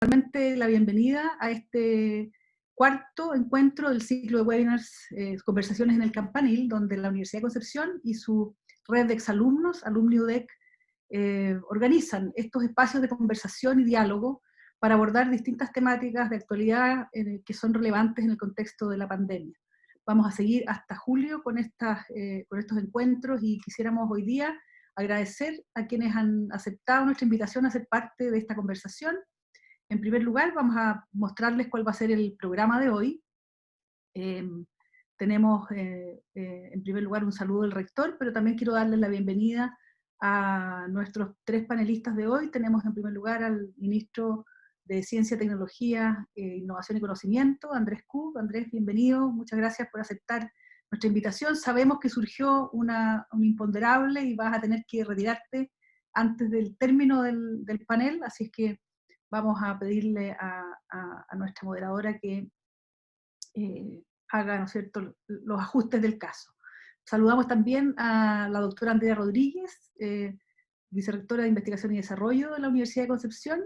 Realmente la bienvenida a este cuarto encuentro del ciclo de webinars Conversaciones en el Campanil, donde la Universidad de Concepción y su red de exalumnos, Alumni UDEC, organizan estos espacios de conversación y diálogo para abordar distintas temáticas de actualidad que son relevantes en el contexto de la pandemia. Vamos a seguir hasta julio con estos encuentros y quisiéramos hoy día agradecer a quienes han aceptado nuestra invitación a ser parte de esta conversación. En primer lugar, vamos a mostrarles cuál va a ser el programa de hoy. Tenemos, en primer lugar, un saludo del rector, pero también quiero darles la bienvenida a nuestros tres panelistas de hoy. Tenemos, en primer lugar, al ministro de Ciencia, Tecnología, Innovación y Conocimiento, Andrés Kub. Andrés, bienvenido. Muchas gracias por aceptar nuestra invitación. Sabemos que surgió un imponderable y vas a tener que retirarte antes del término del panel, así es que vamos a pedirle a nuestra moderadora que haga, ¿no es cierto?, los ajustes del caso. Saludamos también a la doctora Andrea Rodríguez, vicerrectora de Investigación y Desarrollo de la Universidad de Concepción,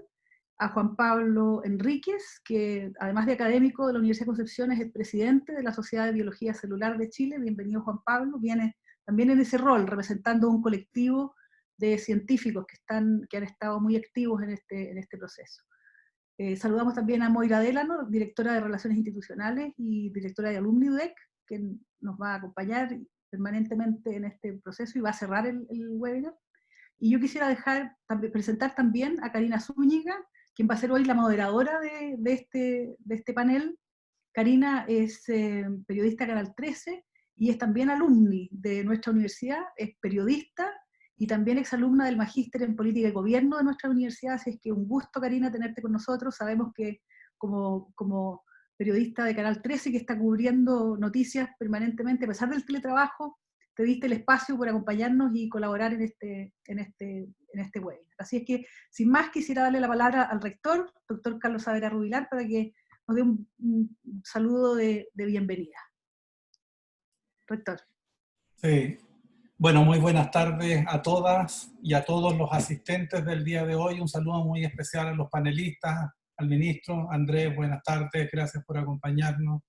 a Juan Pablo Enríquez, que además de académico de la Universidad de Concepción es el presidente de la Sociedad de Biología Celular de Chile. Bienvenido, Juan Pablo. Viene también en ese rol, representando un colectivo de científicos que han estado muy activos en este proceso. Saludamos también a Moira Delano, directora de Relaciones Institucionales y directora de Alumni UDEC, que nos va a acompañar permanentemente en este proceso y va a cerrar el webinar. Y yo quisiera presentar también a Karina Zúñiga, quien va a ser hoy la moderadora de este panel. Karina es periodista de Canal 13 y es también alumni de nuestra universidad, es periodista y también exalumna del Magíster en Política y Gobierno de nuestra universidad, así es que un gusto, Karina, tenerte con nosotros. Sabemos que como periodista de Canal 13 que está cubriendo noticias permanentemente, a pesar del teletrabajo, te diste el espacio por acompañarnos y colaborar en este webinar. Así es que, sin más, quisiera darle la palabra al rector, doctor Carlos Saavedra Rubilar, para que nos dé un saludo de bienvenida. Rector. Sí. Bueno, muy buenas tardes a todas y a todos los asistentes del día de hoy. Un saludo muy especial a los panelistas, al ministro. Andrés, buenas tardes, gracias por acompañarnos.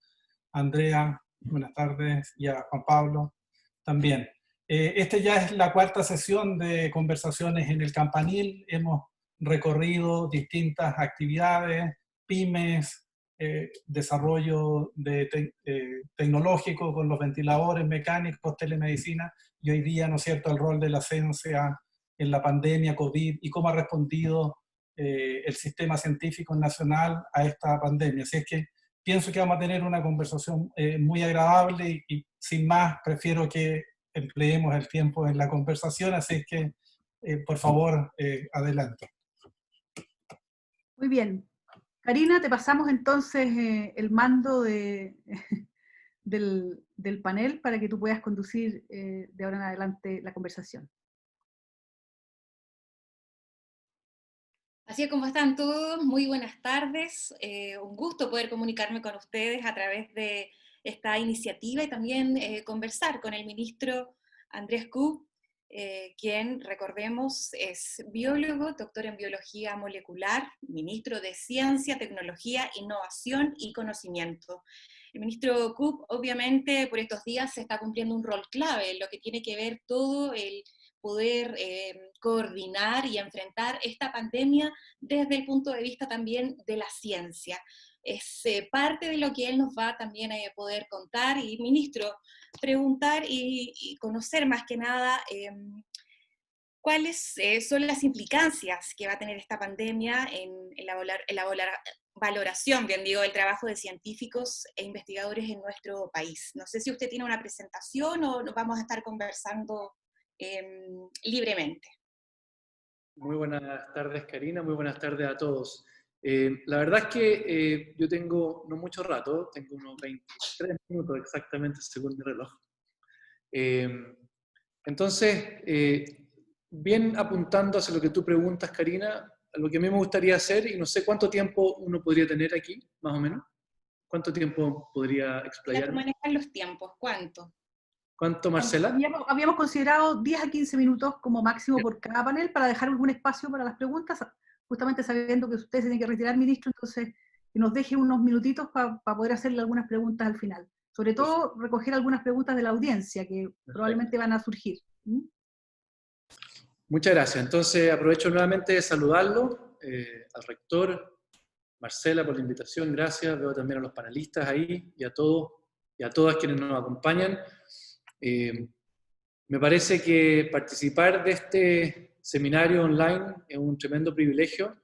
Andrea, buenas tardes, y a Juan Pablo también. Esta ya es la cuarta sesión de conversaciones en el Campanil. Hemos recorrido distintas actividades, pymes, desarrollo tecnológico con los ventiladores mecánicos, telemedicina, y hoy día, ¿no es cierto?, el rol de la ciencia en la pandemia COVID y cómo ha respondido el sistema científico nacional a esta pandemia. Así es que pienso que vamos a tener una conversación muy agradable y sin más prefiero que empleemos el tiempo en la conversación, así es que por favor adelante. Muy bien. Karina, te pasamos entonces el mando del panel para que tú puedas conducir de ahora en adelante la conversación. Así es, como están todos, muy buenas tardes. Un gusto poder comunicarme con ustedes a través de esta iniciativa y también conversar con el ministro Andrés Kub, quien, recordemos, es biólogo, doctor en biología molecular, ministro de Ciencia, Tecnología, Innovación y Conocimiento. El ministro Kub, obviamente, por estos días se está cumpliendo un rol clave en lo que tiene que ver todo el poder coordinar y enfrentar esta pandemia desde el punto de vista también de la ciencia. Es parte de lo que él nos va también a poder contar y, ministro, preguntar y conocer más que nada cuáles son las implicancias que va a tener esta pandemia en la valoración, bien digo, del trabajo de científicos e investigadores en nuestro país. No sé si usted tiene una presentación o nos vamos a estar conversando libremente. Muy buenas tardes, Karina, muy buenas tardes a todos. La verdad es que yo tengo no mucho rato, tengo unos 23 minutos exactamente según mi reloj. Entonces, bien apuntando hacia lo que tú preguntas, Karina, lo que a mí me gustaría hacer, y no sé cuánto tiempo uno podría tener aquí, más o menos. ¿Cuánto tiempo podría explayarme? ¿Cómo manejan los tiempos? ¿Cuánto? ¿Cuánto, Marcela? Habíamos considerado 10 a 15 minutos como máximo por cada panel para dejar algún espacio para las preguntas. justamente sabiendo que usted se tiene que retirar, ministro, entonces que nos deje unos minutitos para poder hacerle algunas preguntas al final. Sobre todo, recoger algunas preguntas de la audiencia que probablemente van a surgir. Muchas gracias. Entonces, aprovecho nuevamente de saludarlo, al rector, Marcela, por la invitación, gracias. Veo también a los panelistas ahí y a todos y a todas quienes nos acompañan. Me parece que participar de este seminario online es un tremendo privilegio.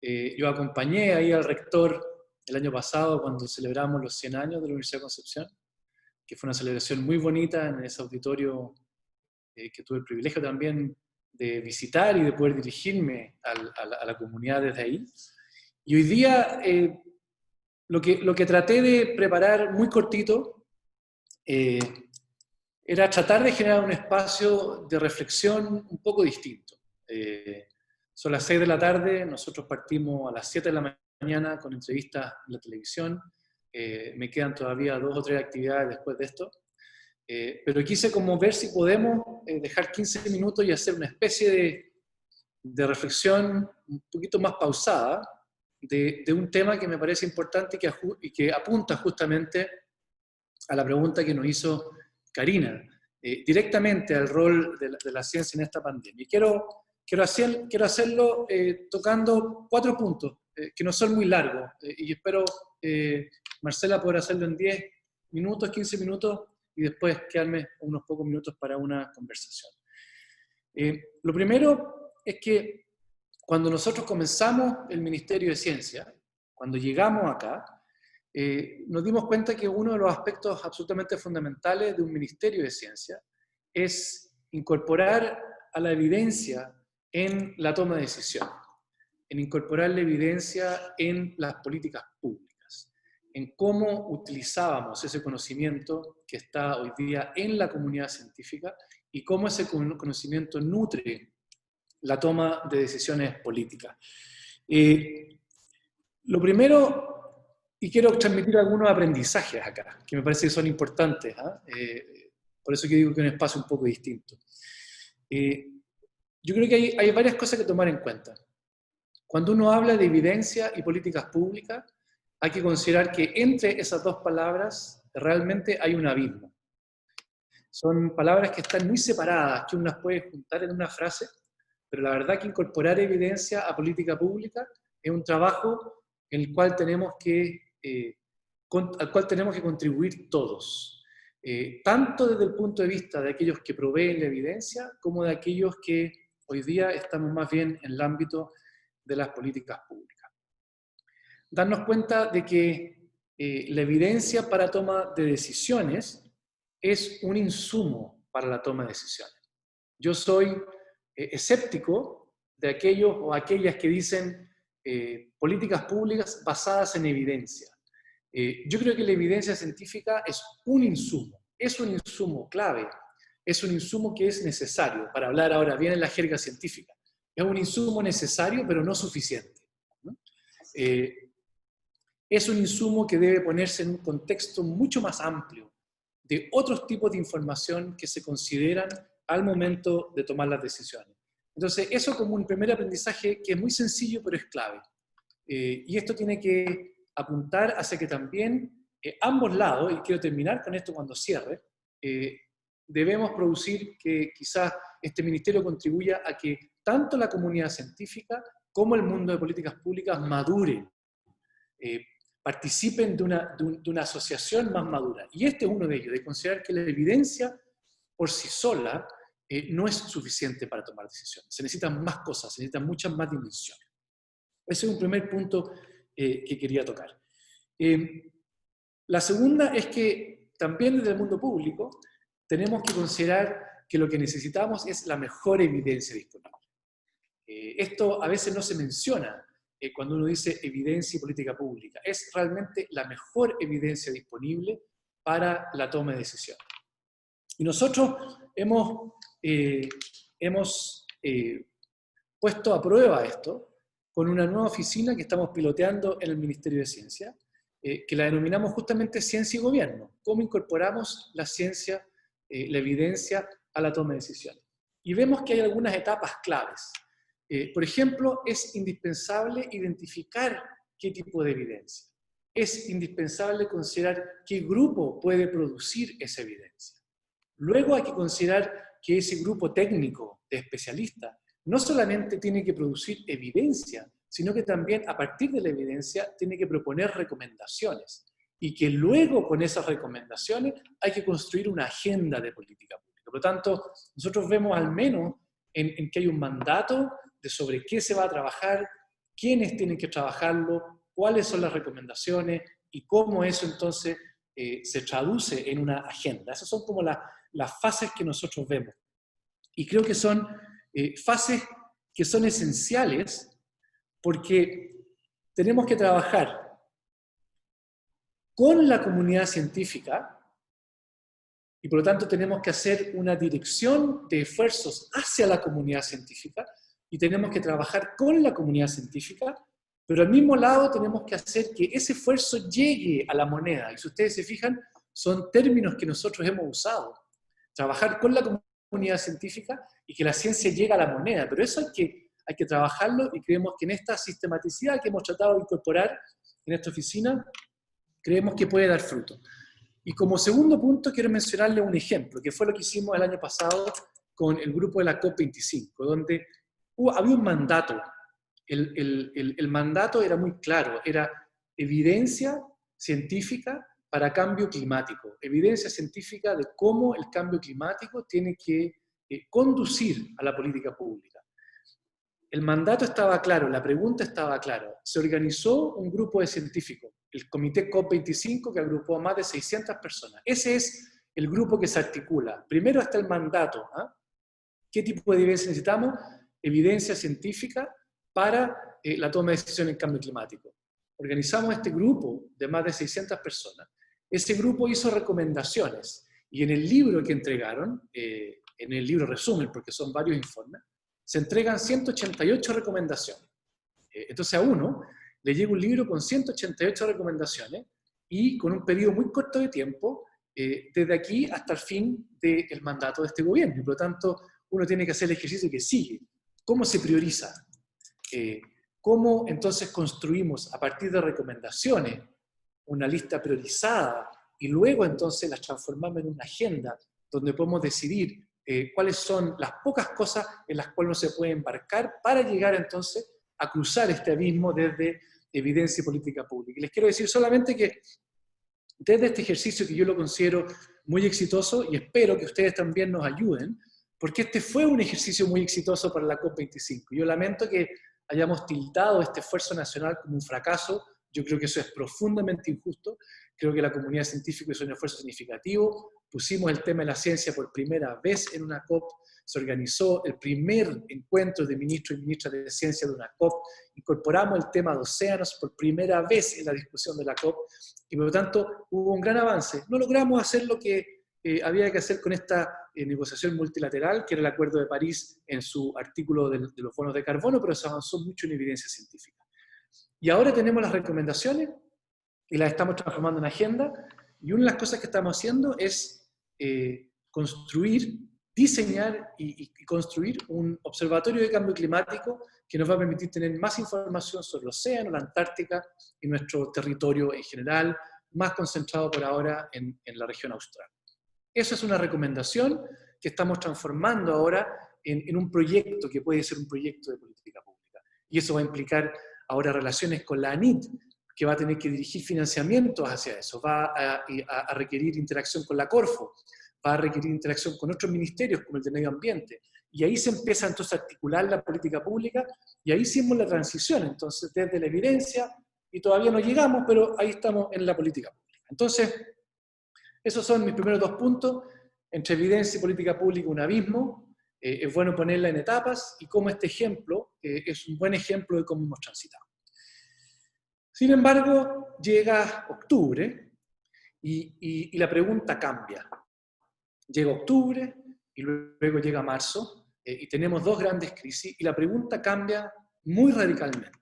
Yo acompañé ahí al rector el año pasado cuando celebramos los 100 años de la Universidad de Concepción, que fue una celebración muy bonita en ese auditorio que tuve el privilegio también de visitar y de poder dirigirme a la comunidad desde ahí. Y hoy día lo que traté de preparar muy cortito era tratar de generar un espacio de reflexión un poco distinto. Son las 6 de la tarde, nosotros partimos a las 7 de la mañana con entrevistas en la televisión, me quedan todavía 2 o 3 actividades después de esto, pero quise como ver si podemos dejar 15 minutos y hacer una especie de reflexión un poquito más pausada de un tema que me parece importante y que apunta justamente a la pregunta que nos hizo Karina, directamente al rol de la ciencia en esta pandemia. Y quiero hacerlo tocando 4 puntos, que no son muy largos, y espero, Marcela, poder hacerlo en 10 minutos, 15 minutos, y después quedarme unos pocos minutos para una conversación. Lo primero es que cuando nosotros comenzamos el Ministerio de Ciencia, cuando llegamos acá, nos dimos cuenta que uno de los aspectos absolutamente fundamentales de un Ministerio de Ciencia es incorporar a la evidencia en la toma de decisiones, en incorporar la evidencia en las políticas públicas, en cómo utilizábamos ese conocimiento que está hoy día en la comunidad científica y cómo ese conocimiento nutre la toma de decisiones políticas. Lo primero, y quiero transmitir algunos aprendizajes acá, que me parece que son importantes, por eso que digo que es un espacio un poco distinto. Yo creo que hay varias cosas que tomar en cuenta. Cuando uno habla de evidencia y políticas públicas, hay que considerar que entre esas dos palabras realmente hay un abismo. Son palabras que están muy separadas, que uno las puede juntar en una frase, pero la verdad que incorporar evidencia a política pública es un trabajo en el cual tenemos al cual tenemos que contribuir todos, tanto desde el punto de vista de aquellos que proveen la evidencia, como de aquellos que hoy día estamos más bien en el ámbito de las políticas públicas. Darnos cuenta de que la evidencia para toma de decisiones es un insumo para la toma de decisiones. Yo soy escéptico de aquellos o aquellas que dicen políticas públicas basadas en evidencia. Yo creo que la evidencia científica es un insumo clave, es un insumo que es necesario, para hablar ahora bien en la jerga científica. Es un insumo necesario, pero no suficiente, ¿no? Es un insumo que debe ponerse en un contexto mucho más amplio de otros tipos de información que se consideran al momento de tomar las decisiones. Entonces, eso como un primer aprendizaje que es muy sencillo, pero es clave. Y esto tiene que apuntar hacia que también ambos lados, y quiero terminar con esto cuando cierre, debemos producir que quizás este ministerio contribuya a que tanto la comunidad científica como el mundo de políticas públicas maduren, participen de una asociación más madura. Y este es uno de ellos, de considerar que la evidencia por sí sola no es suficiente para tomar decisiones. Se necesitan más cosas, se necesitan muchas más dimensiones. Ese es un primer punto que quería tocar. La segunda es que también desde el mundo público tenemos que considerar que lo que necesitamos es la mejor evidencia disponible. Esto a veces no se menciona cuando uno dice evidencia y política pública. Es realmente la mejor evidencia disponible para la toma de decisiones. Y nosotros hemos puesto a prueba esto con una nueva oficina que estamos piloteando en el Ministerio de Ciencia, que la denominamos justamente Ciencia y Gobierno. ¿Cómo incorporamos la ciencia, la evidencia a la toma de decisiones? Y vemos que hay algunas etapas claves. Por ejemplo, es indispensable identificar qué tipo de evidencia. Es indispensable considerar qué grupo puede producir esa evidencia. Luego hay que considerar que ese grupo técnico de especialistas no solamente tiene que producir evidencia, sino que también a partir de la evidencia tiene que proponer recomendaciones. Y que luego con esas recomendaciones hay que construir una agenda de política pública. Por lo tanto, nosotros vemos al menos en que hay un mandato de sobre qué se va a trabajar, quiénes tienen que trabajarlo, cuáles son las recomendaciones y cómo eso entonces se traduce en una agenda. Esas son como las fases que nosotros vemos. Y creo que son fases que son esenciales porque tenemos que trabajar con la comunidad científica y por lo tanto tenemos que hacer una dirección de esfuerzos hacia la comunidad científica y tenemos que trabajar con la comunidad científica, pero al mismo lado tenemos que hacer que ese esfuerzo llegue a la moneda. Y si ustedes se fijan, son términos que nosotros hemos usado. Trabajar con la comunidad científica y que la ciencia llegue a la moneda, pero eso hay que trabajarlo y creemos que en esta sistematicidad que hemos tratado de incorporar en esta oficina, creemos que puede dar fruto. Y como segundo punto quiero mencionarle un ejemplo, que fue lo que hicimos el año pasado con el grupo de la COP25, donde había un mandato. El mandato era muy claro, era evidencia científica para cambio climático, evidencia científica de cómo el cambio climático tiene que conducir a la política pública. El mandato estaba claro, la pregunta estaba clara. Se organizó un grupo de científicos, el Comité COP25, que agrupó a más de 600 personas. Ese es el grupo que se articula. Primero está el mandato. ¿Qué tipo de evidencia necesitamos? Evidencia científica para la toma de decisiones en cambio climático. Organizamos este grupo de más de 600 personas. Ese grupo hizo recomendaciones y en el libro que entregaron, en el libro resumen, porque son varios informes, se entregan 188 recomendaciones. Entonces a uno le llega un libro con 188 recomendaciones y con un periodo muy corto de tiempo, desde aquí hasta el fin del mandato de este gobierno. Y por lo tanto, uno tiene que hacer el ejercicio que sigue. ¿Cómo se prioriza? ¿Cómo entonces construimos a partir de recomendaciones una lista priorizada y luego entonces las transformamos en una agenda donde podemos decidir cuáles son las pocas cosas en las cuales uno se puede embarcar para llegar entonces a cruzar este abismo desde evidencia y política pública? Y les quiero decir solamente que desde este ejercicio que yo lo considero muy exitoso y espero que ustedes también nos ayuden, porque este fue un ejercicio muy exitoso para la COP25. Yo lamento que hayamos tildado este esfuerzo nacional como un fracaso. Yo creo que eso es profundamente injusto. Creo que la comunidad científica hizo un esfuerzo significativo. Pusimos el tema de la ciencia por primera vez en una COP. Se organizó el primer encuentro de ministros y ministras de ciencia de una COP. Incorporamos el tema de océanos por primera vez en la discusión de la COP. Y por lo tanto hubo un gran avance. No logramos hacer lo que había que hacer con esta negociación multilateral, que era el Acuerdo de París en su artículo de los bonos de carbono, pero se avanzó mucho en evidencia científica. Y ahora tenemos las recomendaciones y las estamos transformando en agenda, y una de las cosas que estamos haciendo es construir, diseñar y construir un observatorio de cambio climático que nos va a permitir tener más información sobre el océano, la Antártica y nuestro territorio en general, más concentrado por ahora en la región austral. Eso es una recomendación que estamos transformando ahora en un proyecto que puede ser un proyecto de política pública. Y eso va a implicar ahora relaciones con la ANIT, que va a tener que dirigir financiamientos hacia eso, va a requerir interacción con la Corfo, va a requerir interacción con otros ministerios como el de Medio Ambiente. Y ahí se empieza entonces a articular la política pública y ahí hicimos la transición, entonces desde la evidencia, y todavía no llegamos, pero ahí estamos en la política pública. Entonces, esos son mis primeros dos puntos. Entre evidencia y política pública, un abismo. Es bueno ponerla en etapas y como este ejemplo es un buen ejemplo de cómo hemos transitado. Sin embargo, llega octubre y la pregunta cambia. Llega octubre y luego llega marzo y tenemos dos grandes crisis y la pregunta cambia muy radicalmente.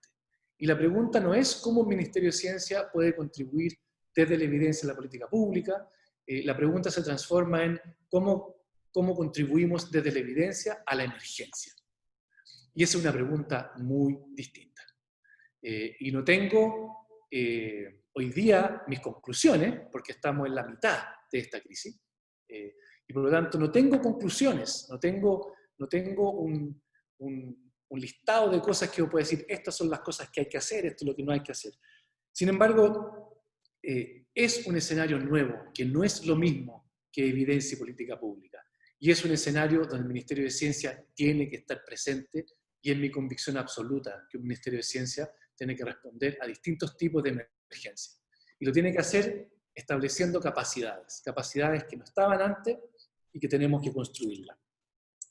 Y la pregunta no es cómo el Ministerio de Ciencia puede contribuir desde la evidencia en la política pública. La pregunta se transforma en cómo contribuimos desde la evidencia a la emergencia. Y esa es una pregunta muy distinta. Y no tengo hoy día mis conclusiones, porque estamos en la mitad de esta crisis, y por lo tanto no tengo conclusiones, no tengo un listado de cosas que yo pueda decir, estas son las cosas que hay que hacer, esto es lo que no hay que hacer. Sin embargo, es un escenario nuevo, que no es lo mismo que evidencia y política pública. Y es un escenario donde el Ministerio de Ciencia tiene que estar presente, y es mi convicción absoluta que un Ministerio de Ciencia tiene que responder a distintos tipos de emergencia. Y lo tiene que hacer estableciendo capacidades que no estaban antes y que tenemos que construirlas.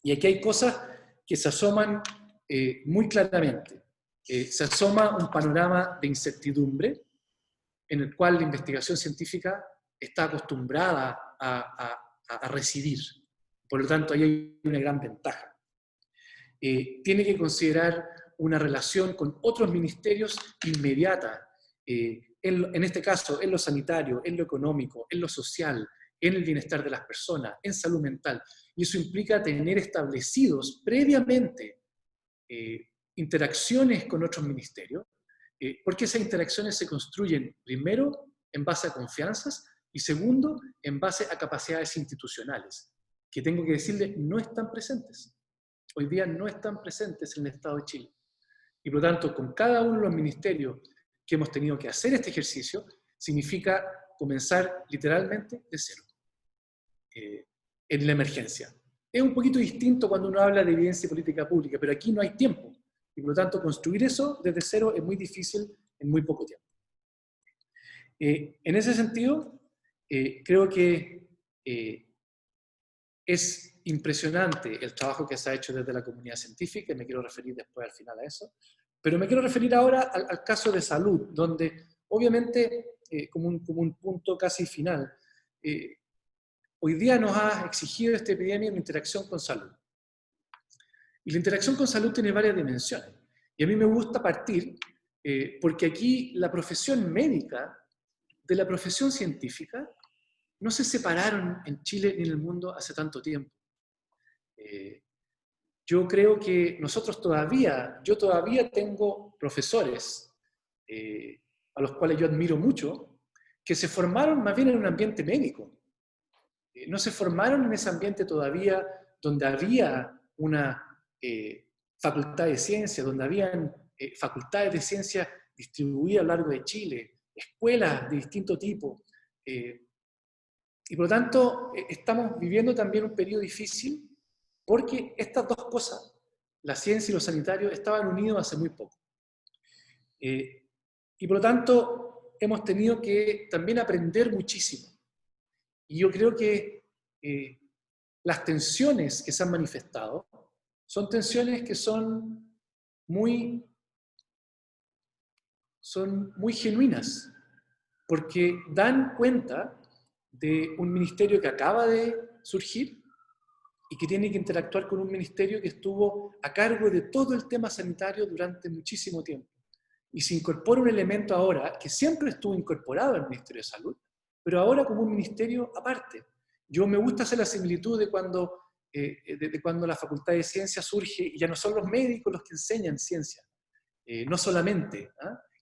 Y aquí hay cosas que se asoman muy claramente. Se asoma un panorama de incertidumbre en el cual la investigación científica está acostumbrada a residir. Por lo tanto, ahí hay una gran ventaja. Tiene que considerar una relación con otros ministerios inmediata, en este caso, en lo sanitario, en lo económico, en lo social, en el bienestar de las personas, en salud mental. Y eso implica tener establecidos previamente interacciones con otros ministerios, porque esas interacciones se construyen, primero, en base a confianzas, y segundo, en base a capacidades institucionales, que tengo que decirles, no están presentes. Hoy día no están presentes en el Estado de Chile. Y por lo tanto, con cada uno de los ministerios que hemos tenido que hacer este ejercicio, significa comenzar literalmente de cero, en la emergencia. Es un poquito distinto cuando uno habla de evidencia y política pública, pero aquí no hay tiempo. Y por lo tanto, construir eso desde cero es muy difícil en muy poco tiempo. En ese sentido, creo que es impresionante el trabajo que se ha hecho desde la comunidad científica, y me quiero referir después al final a eso, pero me quiero referir ahora al caso de salud, donde obviamente, como un punto casi final, hoy día nos ha exigido esta epidemia una interacción con salud. Y la interacción con salud tiene varias dimensiones. Y a mí me gusta partir, porque aquí la profesión médica de la profesión científica no se separaron en Chile ni en el mundo hace tanto tiempo. Yo creo que yo todavía tengo profesores a los cuales yo admiro mucho, que se formaron más bien en un ambiente médico. No se formaron en ese ambiente todavía donde había una facultad de ciencia, donde habían facultades de ciencia distribuidas a lo largo de Chile, escuelas de distinto tipo. Y por lo tanto, estamos viviendo también un periodo difícil porque estas dos cosas, la ciencia y lo sanitario, estaban unidos hace muy poco. Y por lo tanto, hemos tenido que también aprender muchísimo. Y yo creo que las tensiones que se han manifestado son tensiones que son muy genuinas, porque dan cuenta de un ministerio que acaba de surgir y que tiene que interactuar con un ministerio que estuvo a cargo de todo el tema sanitario durante muchísimo tiempo. Y se incorpora un elemento ahora que siempre estuvo incorporado al Ministerio de Salud, pero ahora como un ministerio aparte. Yo me gusta hacer la similitud de cuando la Facultad de Ciencia surge y ya no son los médicos los que enseñan ciencia, no solamente,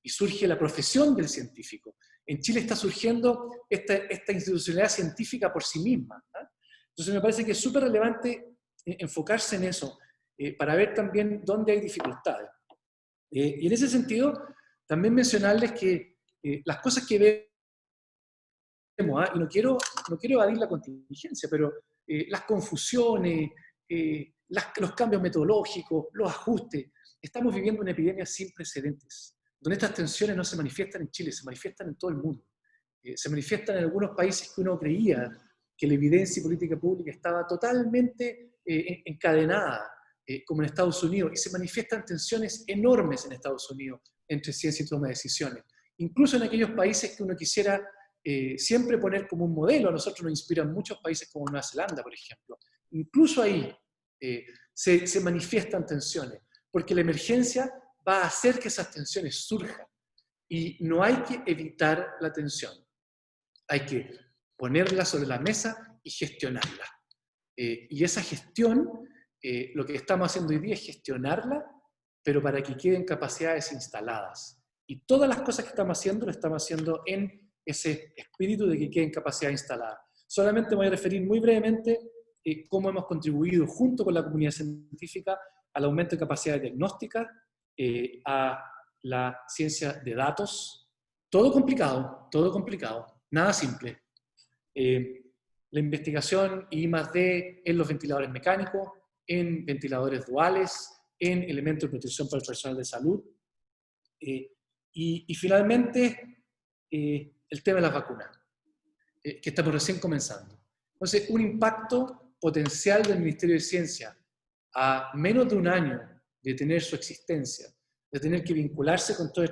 y surge la profesión del científico. En Chile está surgiendo esta institucionalidad científica por sí misma. Entonces me parece que es súper relevante enfocarse en eso, para ver también dónde hay dificultades. Y en ese sentido, también mencionarles que las cosas que vemos, y no quiero evadir la contingencia, pero las confusiones, los cambios metodológicos, los ajustes, estamos viviendo una epidemia sin precedentes, donde estas tensiones no se manifiestan en Chile, se manifiestan en todo el mundo. Se manifiestan en algunos países que uno creía que la evidencia y política pública estaba totalmente encadenada, como en Estados Unidos, y se manifiestan tensiones enormes en Estados Unidos entre ciencia y toma de decisiones. Incluso en aquellos países que uno quisiera siempre poner como un modelo, a nosotros nos inspiran muchos países como Nueva Zelanda, por ejemplo. Incluso ahí se manifiestan tensiones, porque la emergencia va a hacer que esas tensiones surjan. Y no hay que evitar la tensión, hay que ponerla sobre la mesa y gestionarla. Y esa gestión, lo que estamos haciendo hoy día es gestionarla pero para que queden capacidades instaladas. Y todas las cosas que estamos haciendo, lo estamos haciendo en ese espíritu de que queden capacidades instaladas. Solamente me voy a referir muy brevemente cómo hemos contribuido junto con la comunidad científica al aumento de capacidades diagnósticas, a la ciencia de datos. Todo complicado, nada simple. La investigación I+D en los ventiladores mecánicos, en ventiladores duales, en elementos de protección para el personal de salud. Y finalmente, el tema de las vacunas, que estamos recién comenzando. Entonces, un impacto potencial del Ministerio de Ciencia a menos de un año de tener su existencia, de tener que vincularse con todos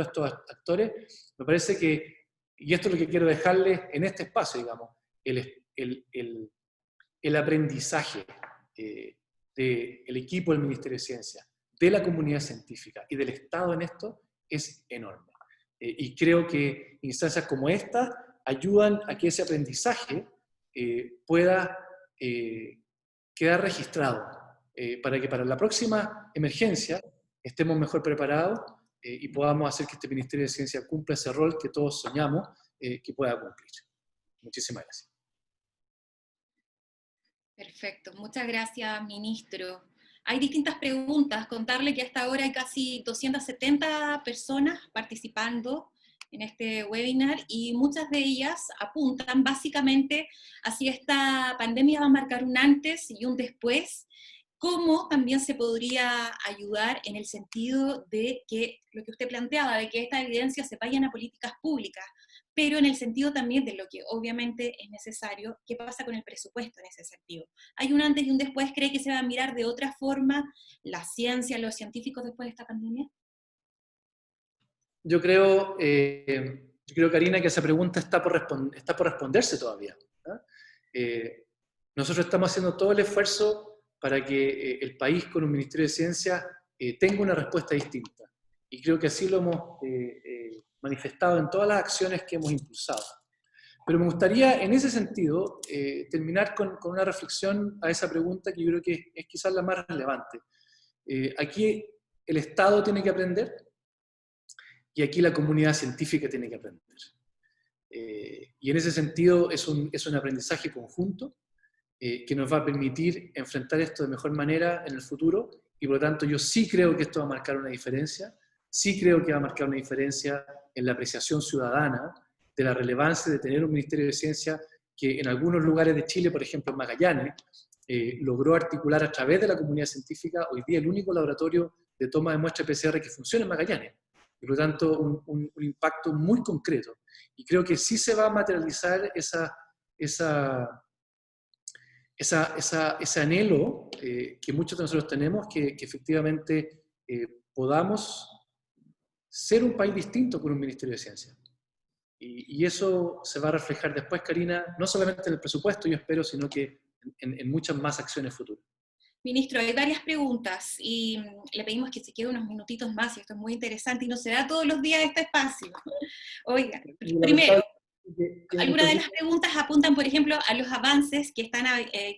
estos actores, me parece que, y esto es lo que quiero dejarles en este espacio, digamos, el aprendizaje del equipo del Ministerio de Ciencia, de la comunidad científica y del Estado en esto es enorme. Y creo que instancias como esta ayudan a que ese aprendizaje pueda quedar registrado, para que para la próxima emergencia estemos mejor preparados y podamos hacer que este Ministerio de Ciencia cumpla ese rol que todos soñamos que pueda cumplir. Muchísimas gracias. Perfecto, muchas gracias, ministro. Hay distintas preguntas. Contarle que hasta ahora hay casi 270 personas participando en este webinar y muchas de ellas apuntan básicamente hacia esta pandemia va a marcar un antes y un después. ¿Cómo también se podría ayudar en el sentido de que, lo que usted planteaba, de que esta evidencia se vayan a políticas públicas, pero en el sentido también de lo que obviamente es necesario, ¿qué pasa con el presupuesto en ese sentido? ¿Hay un antes y un después? ¿Cree que se va a mirar de otra forma la ciencia, los científicos después de esta pandemia? Yo creo, Karina, que esa pregunta está por responderse todavía. Nosotros estamos haciendo todo el esfuerzo para que el país con un Ministerio de Ciencia tenga una respuesta distinta. Y creo que así lo hemos manifestado en todas las acciones que hemos impulsado. Pero me gustaría, en ese sentido, terminar con una reflexión a esa pregunta que yo creo que es quizás la más relevante. Aquí el Estado tiene que aprender y aquí la comunidad científica tiene que aprender. Y en ese sentido es un aprendizaje conjunto que nos va a permitir enfrentar esto de mejor manera en el futuro, y por lo tanto yo sí creo que esto va a marcar una diferencia, sí creo que va a marcar una diferencia en la apreciación ciudadana de la relevancia de tener un Ministerio de Ciencia que en algunos lugares de Chile, por ejemplo en Magallanes, logró articular a través de la comunidad científica hoy día el único laboratorio de toma de muestra PCR que funciona en Magallanes, y por lo tanto un impacto muy concreto. Y creo que sí se va a materializar ese anhelo que muchos de nosotros tenemos, que efectivamente podamos ser un país distinto con un Ministerio de Ciencia. Y eso se va a reflejar después, Karina, no solamente en el presupuesto, yo espero, sino que en muchas más acciones futuras. Ministro, hay varias preguntas y le pedimos que se quede unos minutitos más, y esto es muy interesante y no se da todos los días este espacio. Oiga, primero, algunas de las preguntas apuntan, por ejemplo, a los avances que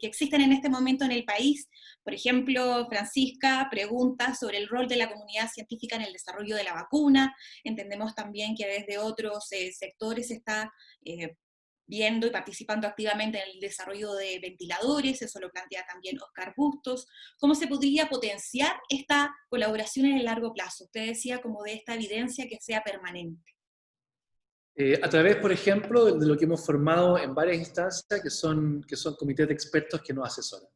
existen en este momento en el país. Por ejemplo, Francisca pregunta sobre el rol de la comunidad científica en el desarrollo de la vacuna. Entendemos también que desde otros sectores se está viendo y participando activamente en el desarrollo de ventiladores, eso lo plantea también Oscar Bustos. ¿Cómo se podría potenciar esta colaboración en el largo plazo? Usted decía como de esta evidencia que sea permanente. A través, por ejemplo, de lo que hemos formado en varias instancias, que son comités de expertos que nos asesoran.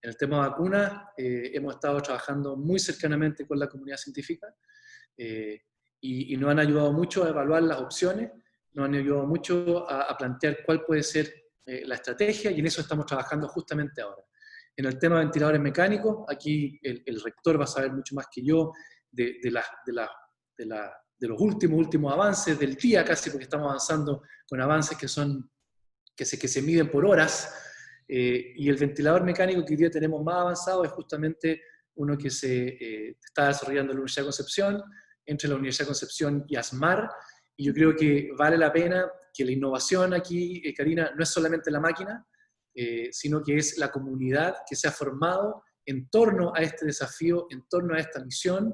En el tema de vacunas, hemos estado trabajando muy cercanamente con la comunidad científica y nos han ayudado mucho a evaluar las opciones, nos han ayudado mucho a plantear cuál puede ser la estrategia, y en eso estamos trabajando justamente ahora. En el tema de ventiladores mecánicos, aquí el rector va a saber mucho más que yo de los últimos avances del día casi, porque estamos avanzando con avances que se miden por horas, y el ventilador mecánico que hoy día tenemos más avanzado es justamente uno que se está desarrollando en la Universidad de Concepción, entre la Universidad de Concepción y ASMAR, y yo creo que vale la pena que la innovación aquí, Karina, no es solamente la máquina, sino que es la comunidad que se ha formado en torno a este desafío, en torno a esta misión,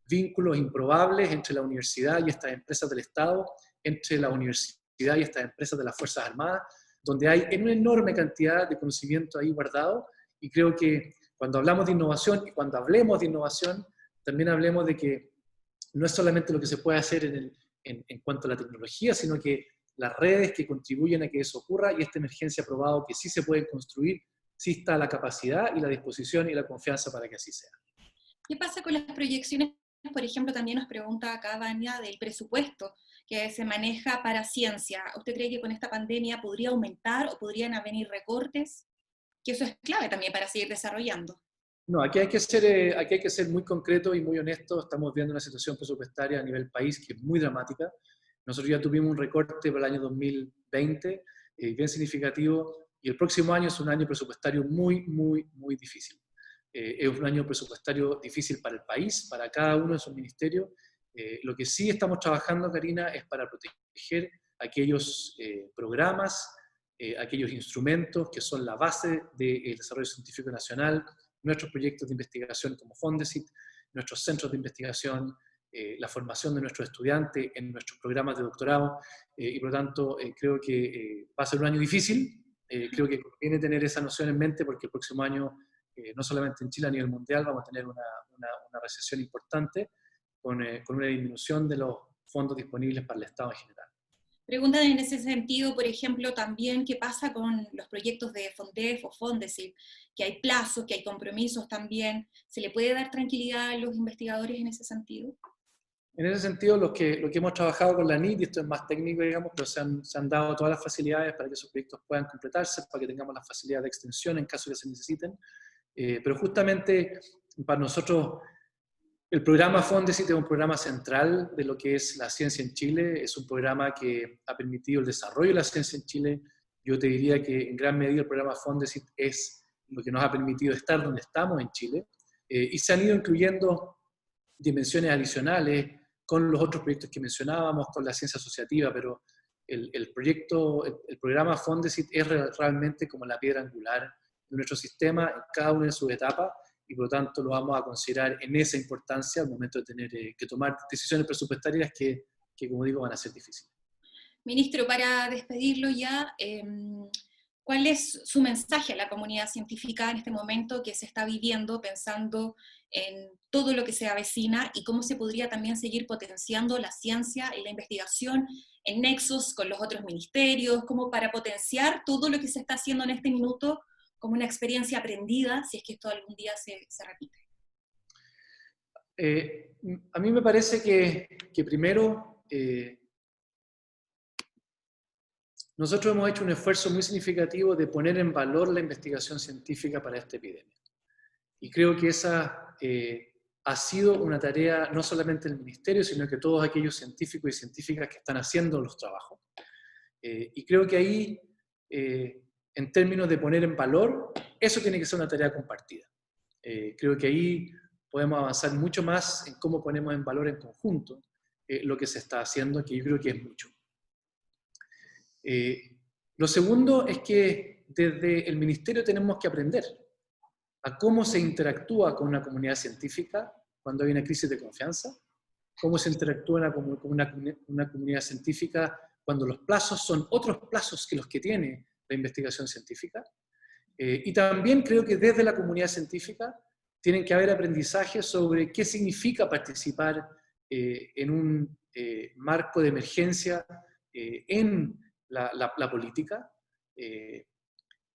vínculos improbables entre la universidad y estas empresas del Estado, entre la universidad y estas empresas de las Fuerzas Armadas, donde hay una enorme cantidad de conocimiento ahí guardado, y creo que cuando hablamos de innovación y cuando hablemos de innovación, también hablemos de que no es solamente lo que se puede hacer en cuanto a la tecnología, sino que las redes que contribuyen a que eso ocurra, y esta emergencia ha probado que sí se puede construir, sí está la capacidad y la disposición y la confianza para que así sea. ¿Qué pasa con las proyecciones? Por ejemplo, también nos pregunta acá Vania del presupuesto que se maneja para ciencia. ¿Usted cree que con esta pandemia podría aumentar o podrían venir recortes? Que eso es clave también para seguir desarrollando. No, aquí hay que ser muy concreto y muy honesto. Estamos viendo una situación presupuestaria a nivel país que es muy dramática. Nosotros ya tuvimos un recorte para el año 2020, bien significativo, y el próximo año es un año presupuestario muy, muy, muy difícil. Es un año presupuestario difícil para el país, para cada uno de sus ministerios. Lo que sí estamos trabajando, Karina, es para proteger aquellos programas, aquellos instrumentos que son la base del desarrollo científico nacional, nuestros proyectos de investigación como Fondesit, nuestros centros de investigación, la formación de nuestros estudiantes en nuestros programas de doctorado, y por lo tanto creo que va a ser un año difícil. Creo que conviene tener esa noción en mente, porque el próximo año, no solamente en Chile, a nivel mundial, vamos a tener una recesión importante con una disminución de los fondos disponibles para el Estado en general. Preguntan en ese sentido, por ejemplo, también qué pasa con los proyectos de FONDEF o Fondesit, que hay plazos, que hay compromisos también. ¿Se le puede dar tranquilidad a los investigadores en ese sentido? En ese sentido, lo que hemos trabajado con la NIT, y esto es más técnico, digamos, pero se han dado todas las facilidades para que esos proyectos puedan completarse, para que tengamos la facilidad de extensión en caso de que se necesiten. Pero justamente para nosotros, el programa Fondesit es un programa central de lo que es la ciencia en Chile. Es un programa que ha permitido el desarrollo de la ciencia en Chile. Yo te diría que en gran medida el programa Fondesit es lo que nos ha permitido estar donde estamos en Chile. Y se han ido incluyendo dimensiones adicionales con los otros proyectos que mencionábamos, con la ciencia asociativa, pero el programa Fondesit es realmente como la piedra angular de nuestro sistema en cada una de sus etapas, y por lo tanto lo vamos a considerar en esa importancia al momento de tener que tomar decisiones presupuestarias que, como digo, van a ser difíciles. Ministro, para despedirlo ya, ¿cuál es su mensaje a la comunidad científica en este momento que se está viviendo, pensando en todo lo que se avecina, y cómo se podría también seguir potenciando la ciencia y la investigación en nexos con los otros ministerios, como para potenciar todo lo que se está haciendo en este minuto como una experiencia aprendida, si es que esto algún día se repite? A mí me parece que primero, nosotros hemos hecho un esfuerzo muy significativo de poner en valor la investigación científica para esta epidemia. Y creo que esa ha sido una tarea no solamente del Ministerio, sino que todos aquellos científicos y científicas que están haciendo los trabajos. Y creo que ahí, en términos de poner en valor, eso tiene que ser una tarea compartida. Creo que ahí podemos avanzar mucho más en cómo ponemos en valor en conjunto lo que se está haciendo, que yo creo que es mucho. Lo segundo es que desde el Ministerio tenemos que aprender a cómo se interactúa con una comunidad científica cuando hay una crisis de confianza, cómo se interactúa con una comunidad científica cuando los plazos son otros plazos que los que tiene la investigación científica. Y también creo que desde la comunidad científica tienen que haber aprendizajes sobre qué significa participar en un marco de emergencia en la política,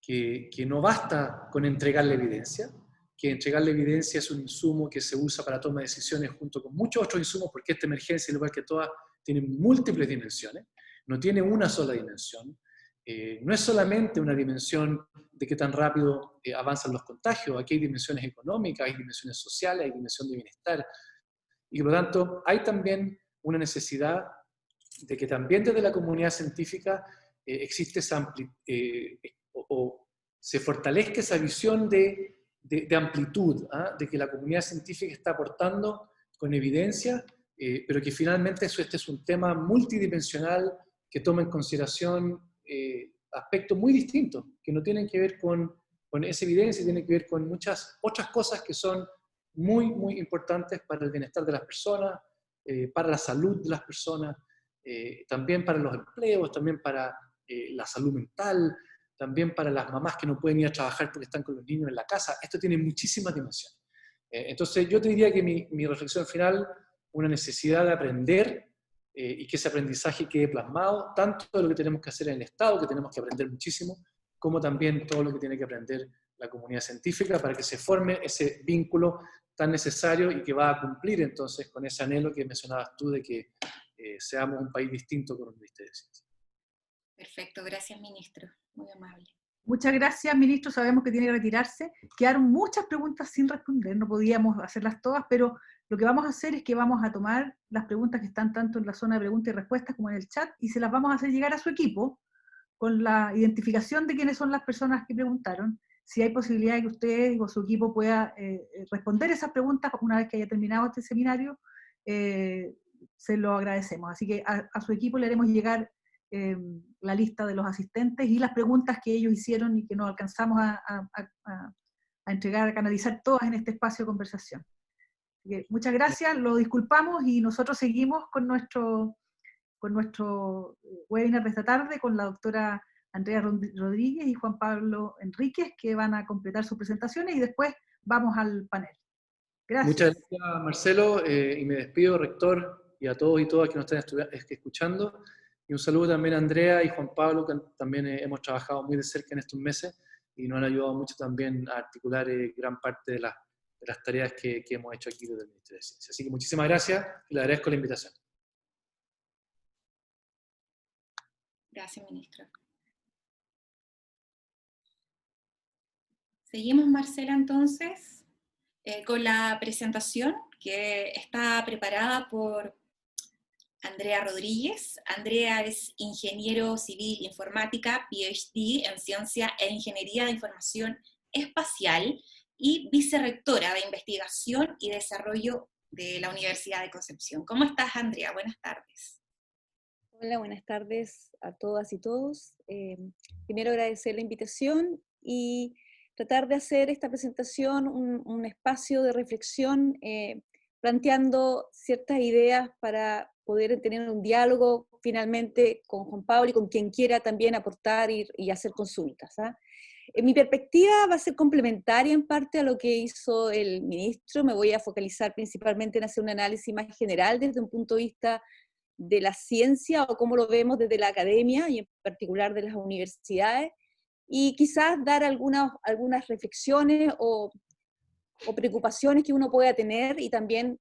que no basta con entregarle evidencia, que entregarle evidencia es un insumo que se usa para toma de decisiones junto con muchos otros insumos, porque esta emergencia, al igual que todas, tiene múltiples dimensiones, no tiene una sola dimensión. No es solamente una dimensión de qué tan rápido avanzan los contagios, aquí hay dimensiones económicas, hay dimensiones sociales, hay dimensión de bienestar, y por lo tanto hay también una necesidad de que también desde la comunidad científica existe esa o se fortalezca esa visión de amplitud, de que la comunidad científica está aportando con evidencia, pero que finalmente este es un tema multidimensional que toma en consideración aspectos muy distintos, que no tienen que ver con con esa evidencia, tiene que ver con muchas otras cosas que son muy, muy importantes para el bienestar de las personas, para la salud de las personas, también para los empleos, también para la salud mental, también para las mamás que no pueden ir a trabajar porque están con los niños en la casa. Esto tiene muchísimas dimensiones. Entonces yo te diría que mi reflexión final, una necesidad de aprender y que ese aprendizaje quede plasmado, tanto de lo que tenemos que hacer en el Estado, que tenemos que aprender muchísimo, como también todo lo que tiene que aprender la comunidad científica para que se forme ese vínculo tan necesario y que va a cumplir entonces con ese anhelo que mencionabas tú de que seamos un país distinto con un Ministerio de Ciencia. Perfecto, gracias ministro, muy amable. Muchas gracias, ministro. Sabemos que tiene que retirarse. Quedaron muchas preguntas sin responder, no podíamos hacerlas todas, pero lo que vamos a hacer es que vamos a tomar las preguntas que están tanto en la zona de preguntas y respuestas como en el chat y se las vamos a hacer llegar a su equipo con la identificación de quiénes son las personas que preguntaron. Si hay posibilidad de que usted o su equipo pueda responder esas preguntas una vez que haya terminado este seminario, se lo agradecemos. Así que a su equipo le haremos llegar la lista de los asistentes y las preguntas que ellos hicieron y que no alcanzamos a entregar, a canalizar todas en este espacio de conversación. Muchas gracias, lo disculpamos y nosotros seguimos con nuestro webinar de esta tarde con la doctora Andrea Rodríguez y Juan Pablo Enríquez, que van a completar sus presentaciones y después vamos al panel. Gracias. Muchas gracias, Marcelo, y me despido, rector, y a todos y todas que nos estén escuchando. Y un saludo también a Andrea y Juan Pablo, que también hemos trabajado muy de cerca en estos meses y nos han ayudado mucho también a articular gran parte de las tareas que hemos hecho aquí desde el Ministerio de Ciencia. Así que muchísimas gracias y le agradezco la invitación. Gracias, ministro. Seguimos, Marcela, entonces, con la presentación que está preparada por Andrea Rodríguez. Andrea es ingeniero civil informática, PhD en Ciencia e Ingeniería de Información Espacial y vicerrectora de Investigación y Desarrollo de la Universidad de Concepción. ¿Cómo estás, Andrea? Buenas tardes. Hola, buenas tardes a todas y todos. Primero agradecer la invitación y tratar de hacer esta presentación un espacio de reflexión planteando ciertas ideas para poder tener un diálogo finalmente con Juan Pablo y con quien quiera también aportar y hacer consultas. Mi perspectiva va a ser complementaria en parte a lo que hizo el ministro. Me voy a focalizar principalmente en hacer un análisis más general desde un punto de vista de la ciencia o cómo lo vemos desde la academia y en particular de las universidades, y quizás dar algunas reflexiones o preocupaciones que uno pueda tener y también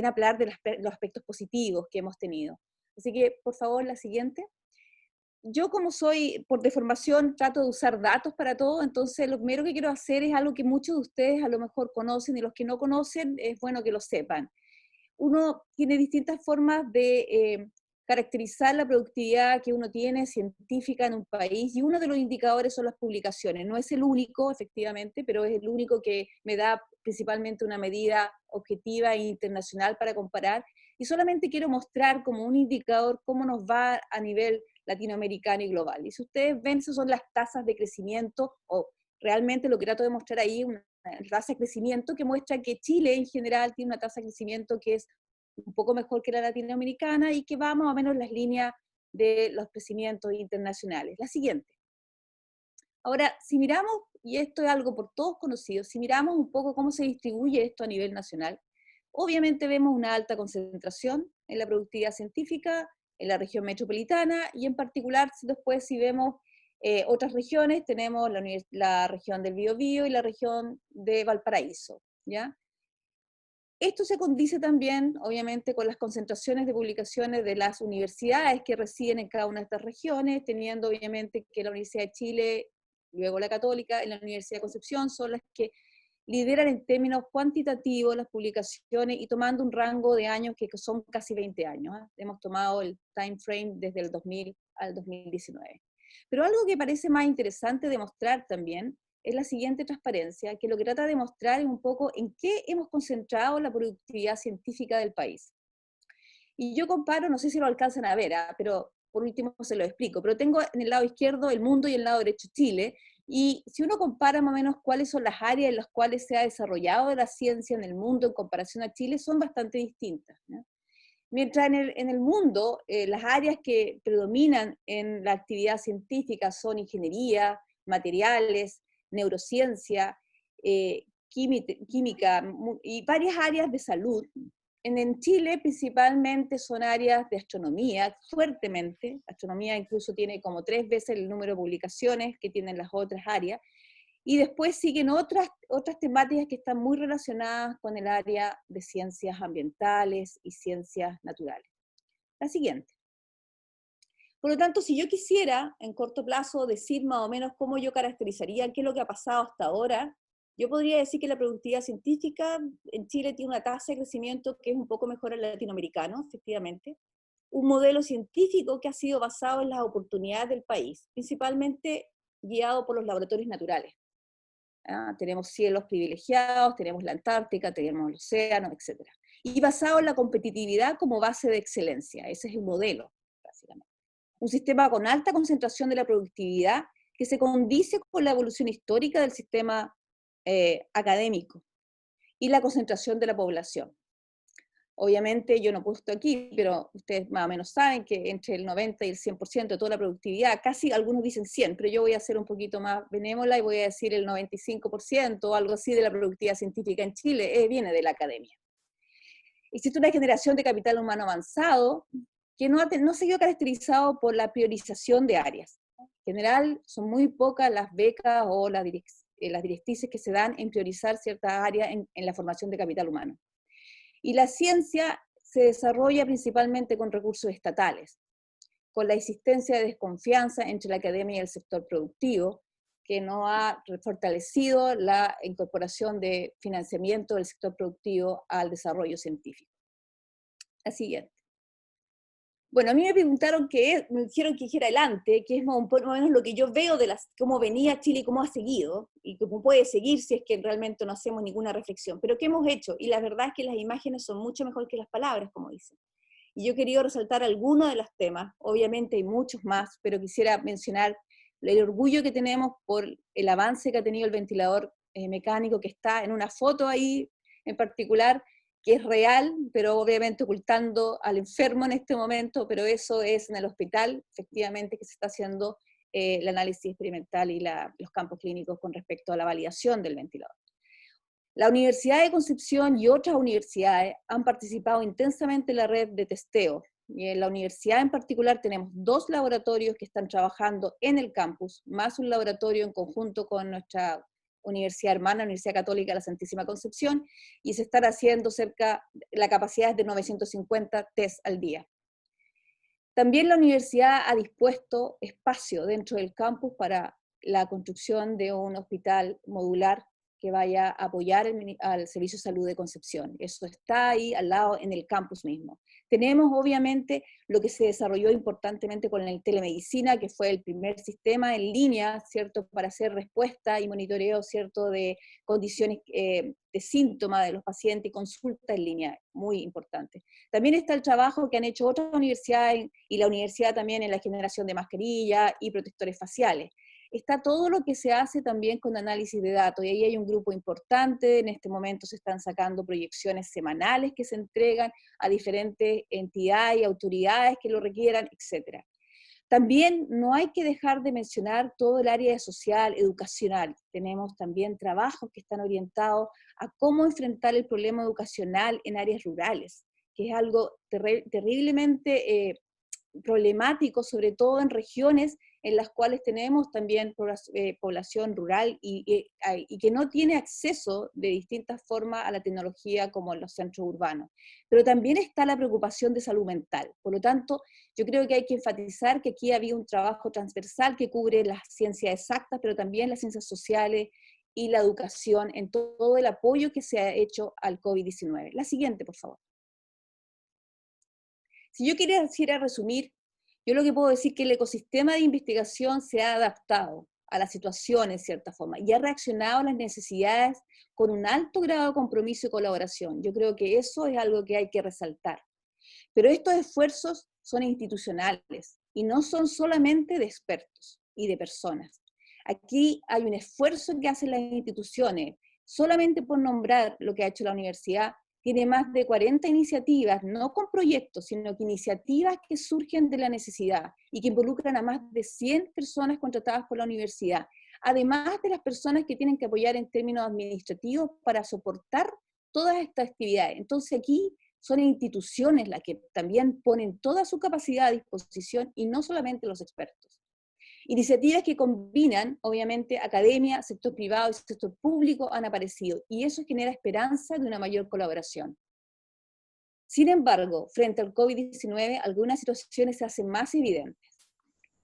hablar de los aspectos positivos que hemos tenido. Así que, por favor, la siguiente. Yo, como soy por deformación, trato de usar datos para todo, entonces lo primero que quiero hacer es algo que muchos de ustedes a lo mejor conocen y los que no conocen es bueno que lo sepan. Uno tiene distintas formas de caracterizar la productividad que uno tiene científica en un país, y uno de los indicadores son las publicaciones. No es el único, efectivamente, pero es el único que me da principalmente una medida objetiva e internacional para comparar, y solamente quiero mostrar como un indicador cómo nos va a nivel latinoamericano y global. Y si ustedes ven, esas son las tasas de crecimiento, o realmente lo que trato de mostrar ahí, una tasa de crecimiento que muestra que Chile en general tiene una tasa de crecimiento que es un poco mejor que la latinoamericana y que va más o menos en las líneas de los crecimientos internacionales. La siguiente. Ahora, si miramos, y esto es algo por todos conocido, si miramos un poco cómo se distribuye esto a nivel nacional, obviamente vemos una alta concentración en la productividad científica, en la región metropolitana, y en particular después si vemos otras regiones, tenemos la región del Biobío y la región de Valparaíso, ¿ya? Esto se condice también, obviamente, con las concentraciones de publicaciones de las universidades que residen en cada una de estas regiones, teniendo obviamente que la Universidad de Chile, luego la Católica, y la Universidad de Concepción son las que lideran en términos cuantitativos las publicaciones y tomando un rango de años que son casi 20 años. Hemos tomado el time frame desde el 2000 al 2019. Pero algo que parece más interesante demostrar también es la siguiente transparencia, que lo que trata de mostrar es un poco en qué hemos concentrado la productividad científica del país. Y yo comparo, no sé si lo alcanzan a ver, pero por último se lo explico, pero tengo en el lado izquierdo el mundo y en el lado derecho Chile, Y si uno compara más o menos cuáles son las áreas en las cuales se ha desarrollado la ciencia en el mundo en comparación a Chile, son bastante distintas, ¿no? Mientras en el mundo las áreas que predominan en la actividad científica son ingeniería, materiales, neurociencia, química y varias áreas de salud. En Chile principalmente son áreas de astronomía, fuertemente. Astronomía incluso tiene como 3 veces el número de publicaciones que tienen las otras áreas. Y después siguen otras temáticas que están muy relacionadas con el área de ciencias ambientales y ciencias naturales. La siguiente. Por lo tanto, si yo quisiera en corto plazo decir más o menos cómo yo caracterizaría qué es lo que ha pasado hasta ahora, yo podría decir que la productividad científica en Chile tiene una tasa de crecimiento que es un poco mejor al latinoamericano, efectivamente. Un modelo científico que ha sido basado en las oportunidades del país, principalmente guiado por los laboratorios naturales. Tenemos cielos privilegiados, tenemos la Antártica, tenemos el océano, etc. Y basado en la competitividad como base de excelencia. Ese es el modelo, básicamente. Un sistema con alta concentración de la productividad que se condice con la evolución histórica del sistema académico y la concentración de la población. Obviamente yo no he puesto aquí, pero ustedes más o menos saben que entre el 90 y el 100% de toda la productividad, casi algunos dicen 100, pero yo voy a ser un poquito más benévola y voy a decir el 95% o algo así de la productividad científica en Chile viene de la academia. Existe una generación de capital humano avanzado que no ha sido caracterizado por la priorización de áreas. En general son muy pocas las becas o las directrices que se dan en priorizar ciertas áreas en la formación de capital humano. Y la ciencia se desarrolla principalmente con recursos estatales, con la existencia de desconfianza entre la academia y el sector productivo, que no ha fortalecido la incorporación de financiamiento del sector productivo al desarrollo científico. La siguiente. Bueno, a mí me preguntaron me dijeron que dijera adelante, que es más o menos lo que yo veo de cómo venía Chile y cómo ha seguido, y cómo puede seguir si es que realmente no hacemos ninguna reflexión. Pero ¿qué hemos hecho? Y la verdad es que las imágenes son mucho mejor que las palabras, como dicen. Y yo he querido resaltar algunos de los temas, obviamente hay muchos más, pero quisiera mencionar el orgullo que tenemos por el avance que ha tenido el ventilador mecánico, que está en una foto ahí en particular, que es real, pero obviamente ocultando al enfermo en este momento, pero eso es en el hospital, efectivamente, que se está haciendo el análisis experimental y los campos clínicos con respecto a la validación del ventilador. La Universidad de Concepción y otras universidades han participado intensamente en la red de testeo, y en la universidad en particular tenemos 2 laboratorios que están trabajando en el campus, más un laboratorio en conjunto con nuestra universidad hermana, Universidad Católica de la Santísima Concepción, y se están haciendo la capacidad es de 950 test al día. También la universidad ha dispuesto espacio dentro del campus para la construcción de un hospital modular que vaya a apoyar al Servicio de Salud de Concepción. Eso está ahí al lado en el campus mismo. Tenemos obviamente lo que se desarrolló importantemente con la telemedicina, que fue el primer sistema en línea, ¿cierto?, para hacer respuesta y monitoreo, ¿cierto?, de condiciones de síntomas de los pacientes y consulta en línea, muy importante. También está el trabajo que han hecho otras universidades y la universidad también en la generación de mascarillas y protectores faciales. Está todo lo que se hace también con análisis de datos, y ahí hay un grupo importante, en este momento se están sacando proyecciones semanales que se entregan a diferentes entidades y autoridades que lo requieran, etc. También no hay que dejar de mencionar todo el área social, educacional. Tenemos también trabajos que están orientados a cómo enfrentar el problema educacional en áreas rurales, que es algo terriblemente problemático, sobre todo en regiones en las cuales tenemos también población rural y que no tiene acceso de distintas formas a la tecnología como en los centros urbanos. Pero también está la preocupación de salud mental. Por lo tanto, yo creo que hay que enfatizar que aquí había un trabajo transversal que cubre las ciencias exactas, pero también las ciencias sociales y la educación en todo el apoyo que se ha hecho al COVID-19. La siguiente, por favor. Si yo quisiera resumir, yo lo que puedo decir es que el ecosistema de investigación se ha adaptado a la situación en cierta forma y ha reaccionado a las necesidades con un alto grado de compromiso y colaboración. Yo creo que eso es algo que hay que resaltar. Pero estos esfuerzos son institucionales y no son solamente de expertos y de personas. Aquí hay un esfuerzo que hacen las instituciones. Solamente por nombrar lo que ha hecho la universidad, tiene más de 40 iniciativas, no con proyectos, sino que iniciativas que surgen de la necesidad y que involucran a más de 100 personas contratadas por la universidad, además de las personas que tienen que apoyar en términos administrativos para soportar todas estas actividades. Entonces aquí son instituciones las que también ponen toda su capacidad a disposición y no solamente los expertos. Iniciativas que combinan, obviamente, academia, sector privado y sector público han aparecido, y eso genera esperanza de una mayor colaboración. Sin embargo, frente al COVID-19, algunas situaciones se hacen más evidentes.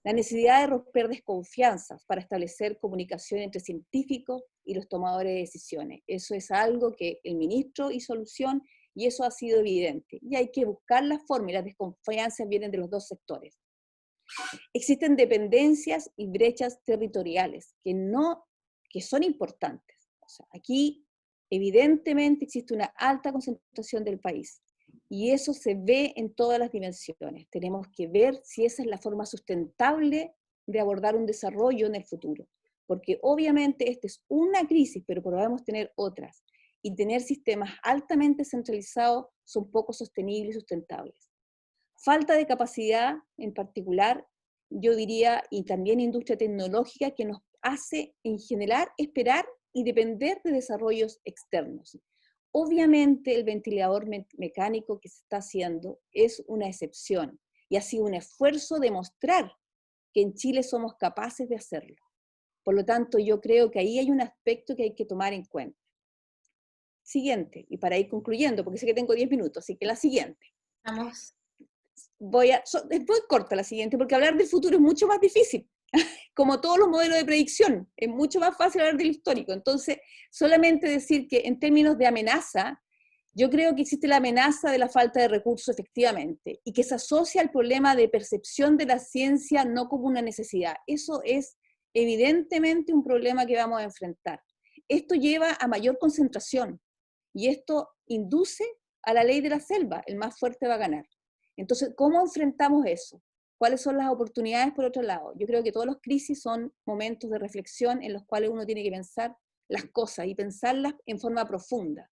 La necesidad de romper desconfianzas para establecer comunicación entre científicos y los tomadores de decisiones. Eso es algo que el ministro hizo alusión y eso ha sido evidente. Y hay que buscar la forma, y las desconfianzas vienen de los dos sectores. Existen dependencias y brechas territoriales que son importantes. O sea, aquí evidentemente existe una alta concentración del país y eso se ve en todas las dimensiones. Tenemos que ver si esa es la forma sustentable de abordar un desarrollo en el futuro, porque obviamente esta es una crisis, pero podemos tener otras, y tener sistemas altamente centralizados son poco sostenibles y sustentables. Falta de capacidad, en particular, yo diría, y también industria tecnológica, que nos hace, en general, esperar y depender de desarrollos externos. Obviamente, el ventilador mecánico que se está haciendo es una excepción, y ha sido un esfuerzo demostrar que en Chile somos capaces de hacerlo. Por lo tanto, yo creo que ahí hay un aspecto que hay que tomar en cuenta. Siguiente, y para ir concluyendo, porque sé que tengo 10 minutos, así que la siguiente. Vamos. Es muy corta la siguiente, porque hablar del futuro es mucho más difícil. Como todos los modelos de predicción, es mucho más fácil hablar del histórico. Entonces, solamente decir que en términos de amenaza, yo creo que existe la amenaza de la falta de recursos efectivamente, y que se asocia al problema de percepción de la ciencia no como una necesidad. Eso es evidentemente un problema que vamos a enfrentar. Esto lleva a mayor concentración, y esto induce a la ley de la selva, el más fuerte va a ganar. Entonces, ¿cómo enfrentamos eso? ¿Cuáles son las oportunidades por otro lado? Yo creo que todas las crisis son momentos de reflexión en los cuales uno tiene que pensar las cosas y pensarlas en forma profunda.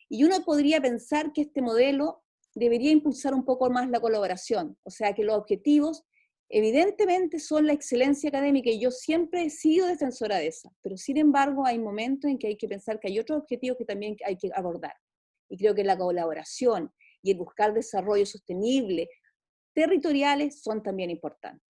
Y uno podría pensar que este modelo debería impulsar un poco más la colaboración, o sea, que los objetivos evidentemente son la excelencia académica, y yo siempre he sido defensora de esa, pero sin embargo hay momentos en que hay que pensar que hay otros objetivos que también hay que abordar. Y creo que la colaboración y el buscar desarrollo sostenible territoriales son también importantes.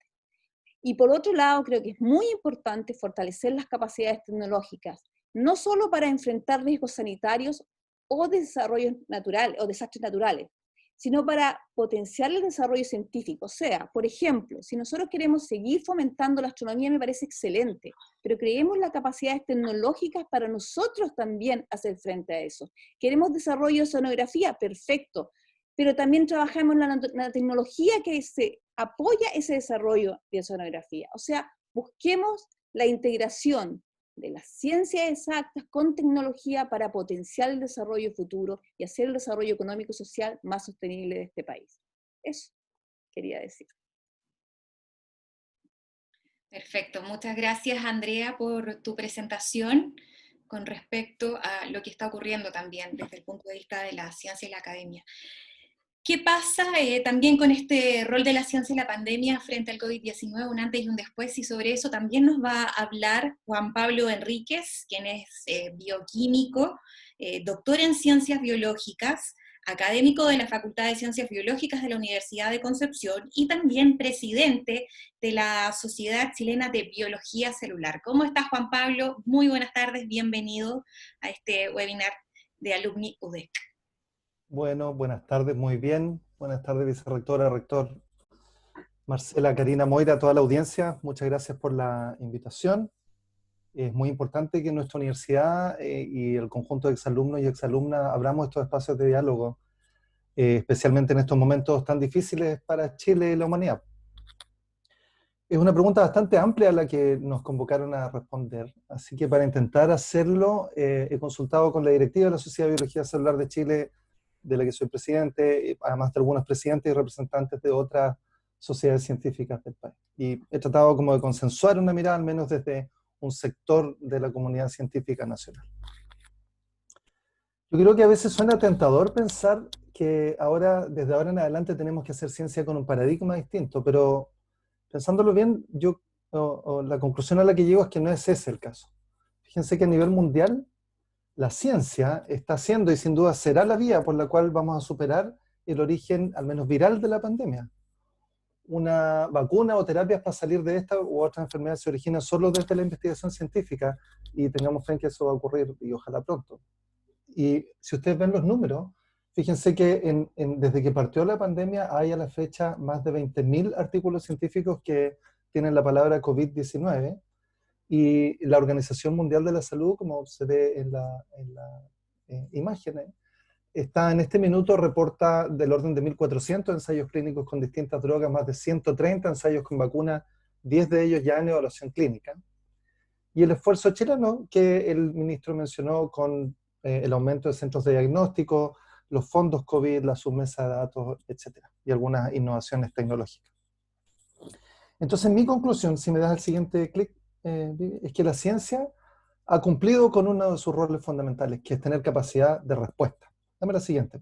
Y por otro lado, creo que es muy importante fortalecer las capacidades tecnológicas, no solo para enfrentar riesgos sanitarios o desarrollos naturales o desastres naturales, sino para potenciar el desarrollo científico. O sea, por ejemplo, si nosotros queremos seguir fomentando la astronomía, me parece excelente, pero creemos las capacidades tecnológicas para nosotros también hacer frente a eso. Queremos desarrollo de sonografía, perfecto, pero también trabajamos en la tecnología que se apoya ese desarrollo de sonografía. O sea, busquemos la integración de las ciencias exactas con tecnología para potenciar el desarrollo futuro y hacer el desarrollo económico y social más sostenible de este país. Eso quería decir. Perfecto, muchas gracias Andrea por tu presentación con respecto a lo que está ocurriendo también desde el punto de vista de la ciencia y la academia. ¿Qué pasa también con este rol de la ciencia y la pandemia frente al COVID-19, un antes y un después? Y sobre eso también nos va a hablar Juan Pablo Enríquez, quien es bioquímico, doctor en ciencias biológicas, académico de la Facultad de Ciencias Biológicas de la Universidad de Concepción y también presidente de la Sociedad Chilena de Biología Celular. ¿Cómo estás, Juan Pablo? Muy buenas tardes, bienvenido a este webinar de Alumni UDEC. Bueno, buenas tardes, muy bien. Buenas tardes, vicerrectora, rector Marcela, Karina, Moira, toda la audiencia. Muchas gracias por la invitación. Es muy importante que nuestra universidad y el conjunto de exalumnos y exalumnas abramos estos espacios de diálogo, especialmente en estos momentos tan difíciles para Chile y la humanidad. Es una pregunta bastante amplia a la que nos convocaron a responder, así que para intentar hacerlo, he consultado con la directiva de la Sociedad de Biología Celular de Chile, de la que soy presidente, además de algunos presidentes y representantes de otras sociedades científicas del país. Y he tratado como de consensuar una mirada, al menos desde un sector de la comunidad científica nacional. Yo creo que a veces suena tentador pensar que ahora, desde ahora en adelante tenemos que hacer ciencia con un paradigma distinto, pero pensándolo bien, la conclusión a la que llego es que no es ese el caso. Fíjense que a nivel mundial, la ciencia está siendo y sin duda será la vía por la cual vamos a superar el origen, al menos viral, de la pandemia. Una vacuna o terapias para salir de esta u otra enfermedad se originan solo desde la investigación científica y tengamos fe en que eso va a ocurrir y ojalá pronto. Y si ustedes ven los números, fíjense que desde que partió la pandemia hay a la fecha más de 20.000 artículos científicos que tienen la palabra COVID-19 y la Organización Mundial de la Salud, como se ve en las imágenes, está en este minuto, reporta del orden de 1.400 ensayos clínicos con distintas drogas, más de 130 ensayos con vacunas, 10 de ellos ya en evaluación clínica. Y el esfuerzo chileno que el ministro mencionó con el aumento de centros de diagnóstico, los fondos COVID, la submesa de datos, etc. Y algunas innovaciones tecnológicas. Entonces, mi conclusión, si me das el siguiente clic, es que la ciencia ha cumplido con uno de sus roles fundamentales, que es tener capacidad de respuesta. Dame la siguiente.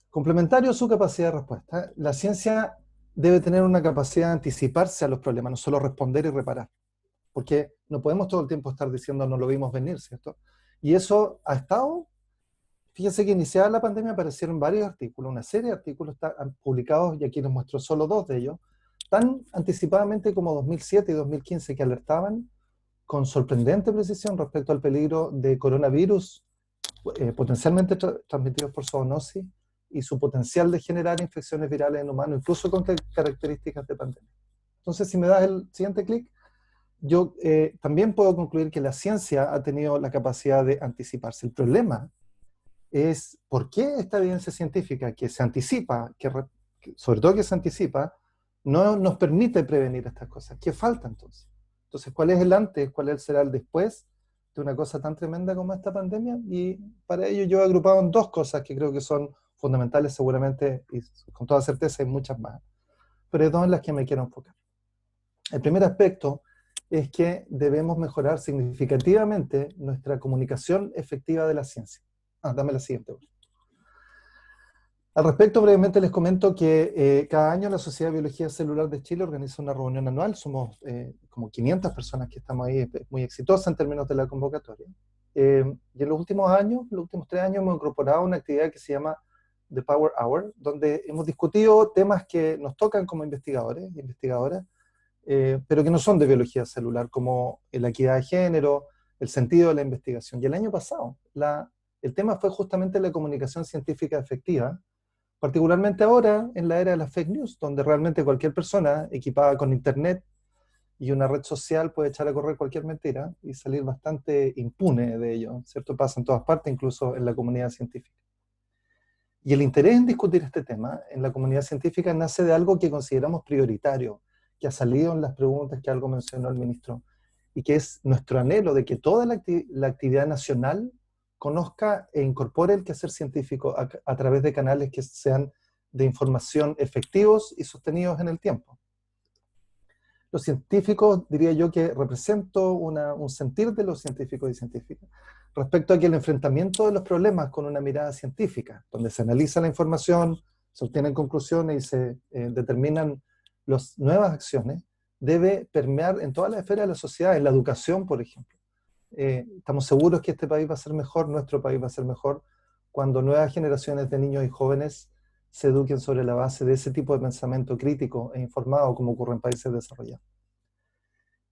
Complementario a su capacidad de respuesta, la ciencia debe tener una capacidad de anticiparse a los problemas, no solo responder y reparar. Porque no podemos todo el tiempo estar diciendo no lo vimos venir, ¿cierto? Y eso ha estado, fíjense que iniciada la pandemia aparecieron varios artículos, una serie de artículos publicados, y aquí les muestro solo 2 de ellos, tan anticipadamente como 2007 y 2015, que alertaban con sorprendente precisión respecto al peligro de coronavirus potencialmente transmitidos por zoonosis y su potencial de generar infecciones virales en humanos, incluso con características de pandemia. Entonces, si me das el siguiente clic, yo también puedo concluir que la ciencia ha tenido la capacidad de anticiparse. El problema es por qué esta evidencia científica que se anticipa, sobre todo que se anticipa, no nos permite prevenir estas cosas. ¿Qué falta entonces? Entonces, ¿cuál es el antes? ¿Cuál será el después de una cosa tan tremenda como esta pandemia? Y para ello yo he agrupado en 2 cosas que creo que son fundamentales seguramente, y con toda certeza hay muchas más, pero hay 2 en las que me quiero enfocar. El primer aspecto es que debemos mejorar significativamente nuestra comunicación efectiva de la ciencia. Dame la siguiente. Al respecto, brevemente les comento que cada año la Sociedad de Biología Celular de Chile organiza una reunión anual. Somos como 500 personas que estamos ahí, muy exitosa en términos de la convocatoria. Y en los últimos 3 años, hemos incorporado una actividad que se llama The Power Hour, donde hemos discutido temas que nos tocan como investigadores e investigadoras, pero que no son de biología celular, como la equidad de género, el sentido de la investigación. Y el año pasado, el tema fue justamente la comunicación científica efectiva, particularmente ahora en la era de las fake news, donde realmente cualquier persona equipada con internet y una red social puede echar a correr cualquier mentira y salir bastante impune de ello, ¿cierto? Pasa en todas partes, incluso en la comunidad científica. Y el interés en discutir este tema en la comunidad científica nace de algo que consideramos prioritario, que ha salido en las preguntas que algo mencionó el ministro, y que es nuestro anhelo de que toda la actividad nacional conozca e incorpore el quehacer científico a través de canales que sean de información efectivos y sostenidos en el tiempo. Los científicos, diría yo que represento un sentir de los científicos y científicas respecto a que el enfrentamiento de los problemas con una mirada científica, donde se analiza la información, se obtienen conclusiones y se determinan las nuevas acciones, debe permear en todas las esferas de la sociedad, en la educación, por ejemplo. Estamos seguros que este país va a ser mejor, nuestro país va a ser mejor, cuando nuevas generaciones de niños y jóvenes se eduquen sobre la base de ese tipo de pensamiento crítico e informado, como ocurre en países desarrollados.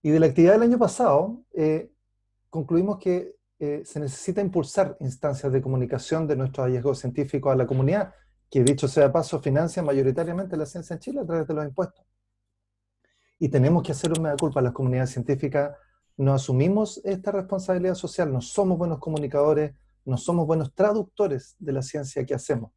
Y de la actividad del año pasado, concluimos que se necesita impulsar instancias de comunicación de nuestros hallazgos científicos a la comunidad, que dicho sea de paso, financia mayoritariamente la ciencia en Chile a través de los impuestos. Y tenemos que hacer un mea culpa. Las comunidades científicas no asumimos esta responsabilidad social, no somos buenos comunicadores, no somos buenos traductores de la ciencia que hacemos.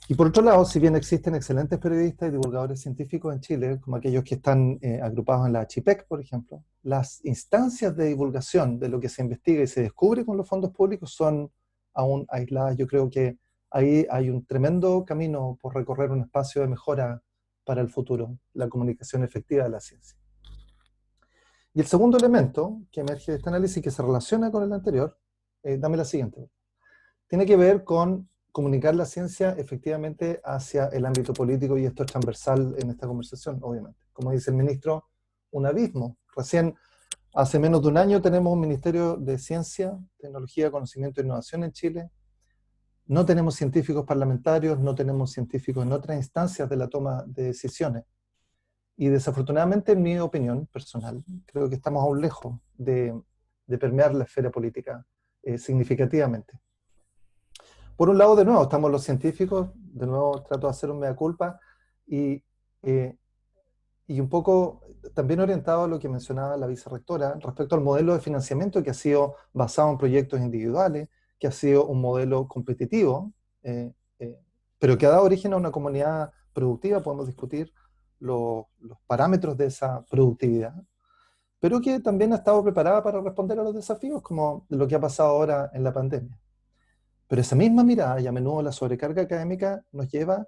Y por otro lado, si bien existen excelentes periodistas y divulgadores científicos en Chile, como aquellos que están agrupados en la CHIPEC, por ejemplo, las instancias de divulgación de lo que se investiga y se descubre con los fondos públicos son aún aisladas. Yo creo que ahí hay un tremendo camino por recorrer, un espacio de mejora para el futuro, la comunicación efectiva de la ciencia. Y el segundo elemento que emerge de este análisis, que se relaciona con el anterior, dame la siguiente, tiene que ver con comunicar la ciencia efectivamente hacia el ámbito político, y esto es transversal en esta conversación, obviamente. Como dice el ministro, un abismo. Recién, hace menos de un año, tenemos un Ministerio de Ciencia, Tecnología, Conocimiento e Innovación en Chile. No tenemos científicos parlamentarios, no tenemos científicos en otras instancias de la toma de decisiones. Y desafortunadamente, en mi opinión personal, creo que estamos aún lejos de permear la esfera política significativamente. Por un lado, de nuevo, estamos los científicos, de nuevo trato de hacer un mea culpa, y un poco también orientado a lo que mencionaba la vicerrectora respecto al modelo de financiamiento que ha sido basado en proyectos individuales, que ha sido un modelo competitivo, pero que ha dado origen a una comunidad productiva. Podemos discutir los parámetros de esa productividad, pero que también ha estado preparada para responder a los desafíos, como lo que ha pasado ahora en la pandemia. Pero esa misma mirada, y a menudo la sobrecarga académica, nos lleva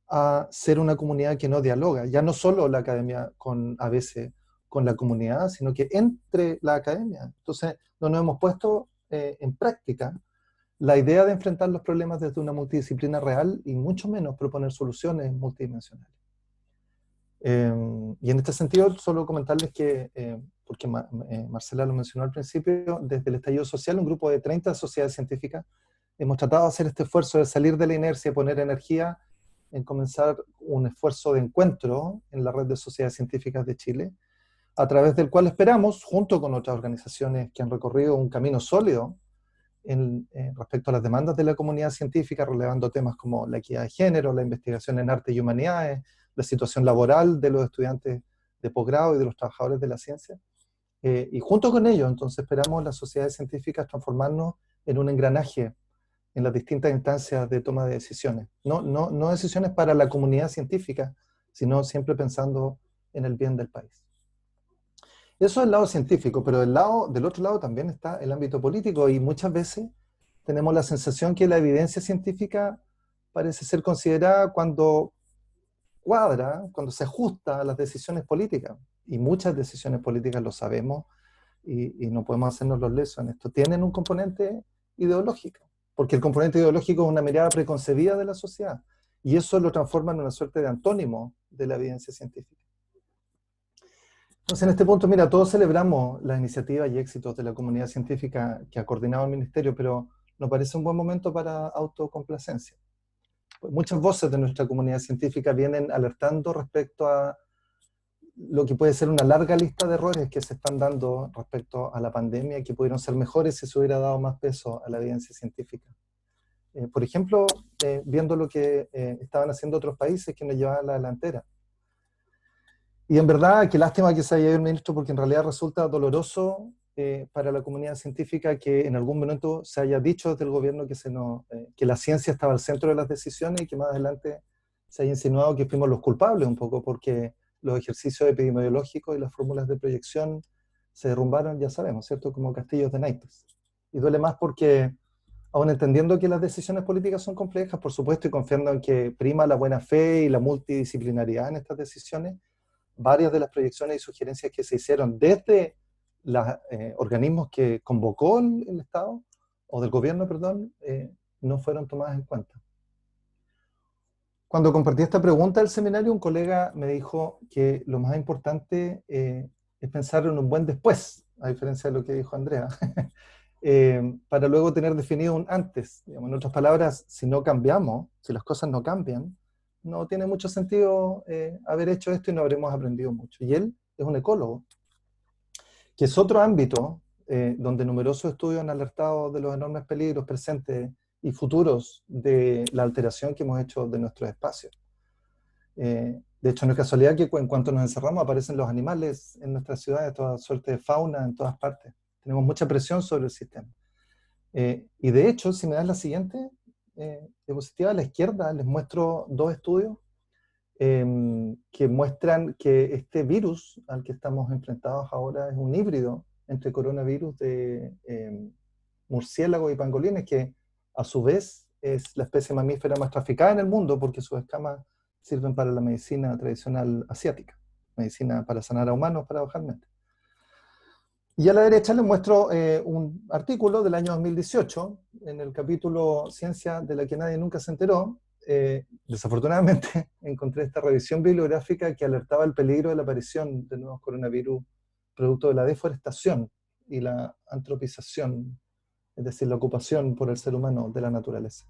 a ser una comunidad que no dialoga, ya no solo la academia a veces con la comunidad, sino que entre la academia. Entonces, no nos hemos puesto en práctica la idea de enfrentar los problemas desde una multidisciplina real, y mucho menos proponer soluciones multidimensionales. Y en este sentido, solo comentarles que, porque Marcela lo mencionó al principio, desde el estallido social, un grupo de 30 sociedades científicas hemos tratado de hacer este esfuerzo de salir de la inercia y poner energía en comenzar un esfuerzo de encuentro en la red de sociedades científicas de Chile, a través del cual esperamos, junto con otras organizaciones que han recorrido un camino sólido respecto a las demandas de la comunidad científica, relevando temas como la equidad de género, la investigación en arte y humanidades, la situación laboral de los estudiantes de posgrado y de los trabajadores de la ciencia. Y junto con ello, entonces, esperamos las sociedades científicas transformarnos en un engranaje en las distintas instancias de toma de decisiones. No decisiones para la comunidad científica, sino siempre pensando en el bien del país. Eso es el lado científico, pero del otro lado también está el ámbito político, y muchas veces tenemos la sensación que la evidencia científica parece ser considerada cuando cuadra, cuando se ajusta a las decisiones políticas. Y muchas decisiones políticas, lo sabemos, y no podemos hacernos los lesos en esto, tienen un componente ideológico, porque el componente ideológico es una mirada preconcebida de la sociedad, y eso lo transforma en una suerte de antónimo de la evidencia científica. Entonces, en este punto, mira, todos celebramos las iniciativas y éxitos de la comunidad científica que ha coordinado el Ministerio, pero nos parece un buen momento para autocomplacencia. Pues muchas voces de nuestra comunidad científica vienen alertando respecto a lo que puede ser una larga lista de errores que se están dando respecto a la pandemia, y que pudieron ser mejores si se hubiera dado más peso a la evidencia científica. Por ejemplo, viendo lo que estaban haciendo otros países que nos llevaban a la delantera. Y en verdad, qué lástima que se haya ido el ministro, porque en realidad resulta doloroso para la comunidad científica que en algún momento se haya dicho desde el gobierno que la ciencia estaba al centro de las decisiones, y que más adelante se haya insinuado que fuimos los culpables un poco, porque los ejercicios epidemiológicos y las fórmulas de proyección se derrumbaron, ya sabemos, ¿cierto? Como castillos de naipes. Y duele más porque, aun entendiendo que las decisiones políticas son complejas, por supuesto, y confiando en que prima la buena fe y la multidisciplinaridad en estas decisiones, varias de las proyecciones y sugerencias que se hicieron desde los organismos que convocó el Estado, o del gobierno, perdón, no fueron tomadas en cuenta. Cuando compartí esta pregunta del seminario, un colega me dijo que lo más importante es pensar en un buen después, a diferencia de lo que dijo Andrea, para luego tener definido un antes. Digamos, en otras palabras, si no cambiamos, si las cosas no cambian, no tiene mucho sentido haber hecho esto, y no habremos aprendido mucho. Y él es un ecólogo, que es otro ámbito donde numerosos estudios han alertado de los enormes peligros presentes y futuros de la alteración que hemos hecho de nuestros espacios. De hecho, no es casualidad que en cuanto nos encerramos aparecen los animales en nuestras ciudades, toda suerte de fauna en todas partes. Tenemos mucha presión sobre el sistema. Y de hecho, si me das la siguiente diapositiva a la izquierda, les muestro dos estudios que muestran que este virus al que estamos enfrentados ahora es un híbrido entre coronavirus de murciélagos y pangolines, que a su vez es la especie mamífera más traficada en el mundo, porque sus escamas sirven para la medicina tradicional asiática, medicina para sanar a humanos paradojalmente. Y a la derecha les muestro un artículo del año 2018, en el capítulo Ciencia de la que nadie nunca se enteró. Desafortunadamente encontré esta revisión bibliográfica que alertaba el peligro de la aparición de nuevos coronavirus producto de la deforestación y la antropización, es decir, la ocupación por el ser humano de la naturaleza.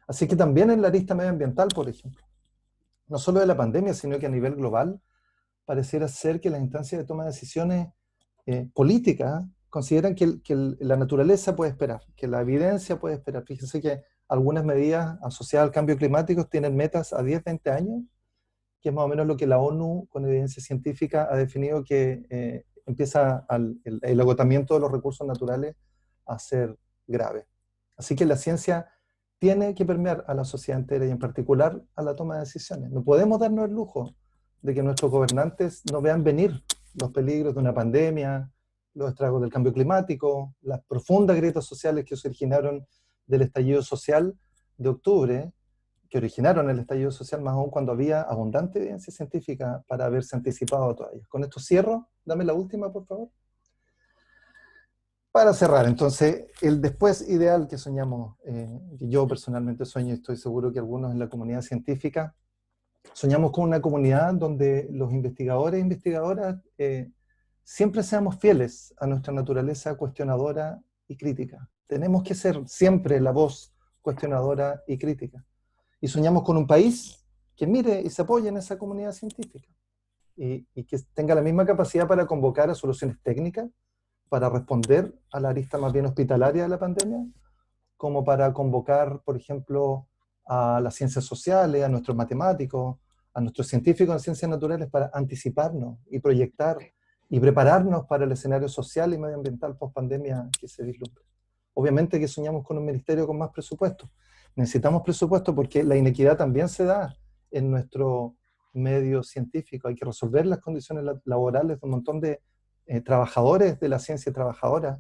Así que también en la arista medioambiental, por ejemplo, no solo de la pandemia, sino que a nivel global, pareciera ser que las instancias de toma de decisiones políticas consideran que la naturaleza puede esperar, que la evidencia puede esperar. Fíjense que algunas medidas asociadas al cambio climático tienen metas a 10, 20 años, que es más o menos lo que la ONU, con evidencia científica, ha definido que empieza el agotamiento de los recursos naturales a ser grave. Así que la ciencia tiene que permear a la sociedad entera y en particular a la toma de decisiones. No podemos darnos el lujo de que nuestros gobernantes no vean venir los peligros de una pandemia, los estragos del cambio climático, las profundas grietas sociales que se originaron del estallido social de octubre, que originaron el estallido social más aún cuando había abundante evidencia científica para haberse anticipado a todas ellas. Con esto cierro. Dame la última, por favor. Para cerrar, entonces, el después ideal que soñamos, que yo personalmente sueño y estoy seguro que algunos en la comunidad científica, soñamos con una comunidad donde los investigadores e investigadoras siempre seamos fieles a nuestra naturaleza cuestionadora y crítica. Tenemos que ser siempre la voz cuestionadora y crítica. Y soñamos con un país que mire y se apoye en esa comunidad científica y que tenga la misma capacidad para convocar a soluciones técnicas, para responder a la arista más bien hospitalaria de la pandemia, como para convocar, por ejemplo, a las ciencias sociales, a nuestros matemáticos, a nuestros científicos en ciencias naturales para anticiparnos y proyectar y prepararnos para el escenario social y medioambiental post-pandemia que se vislumbra. Obviamente que soñamos con un ministerio con más presupuesto. Necesitamos presupuesto porque la inequidad también se da en nuestro medio científico. Hay que resolver las condiciones laborales de un montón de trabajadores de la ciencia y trabajadoras,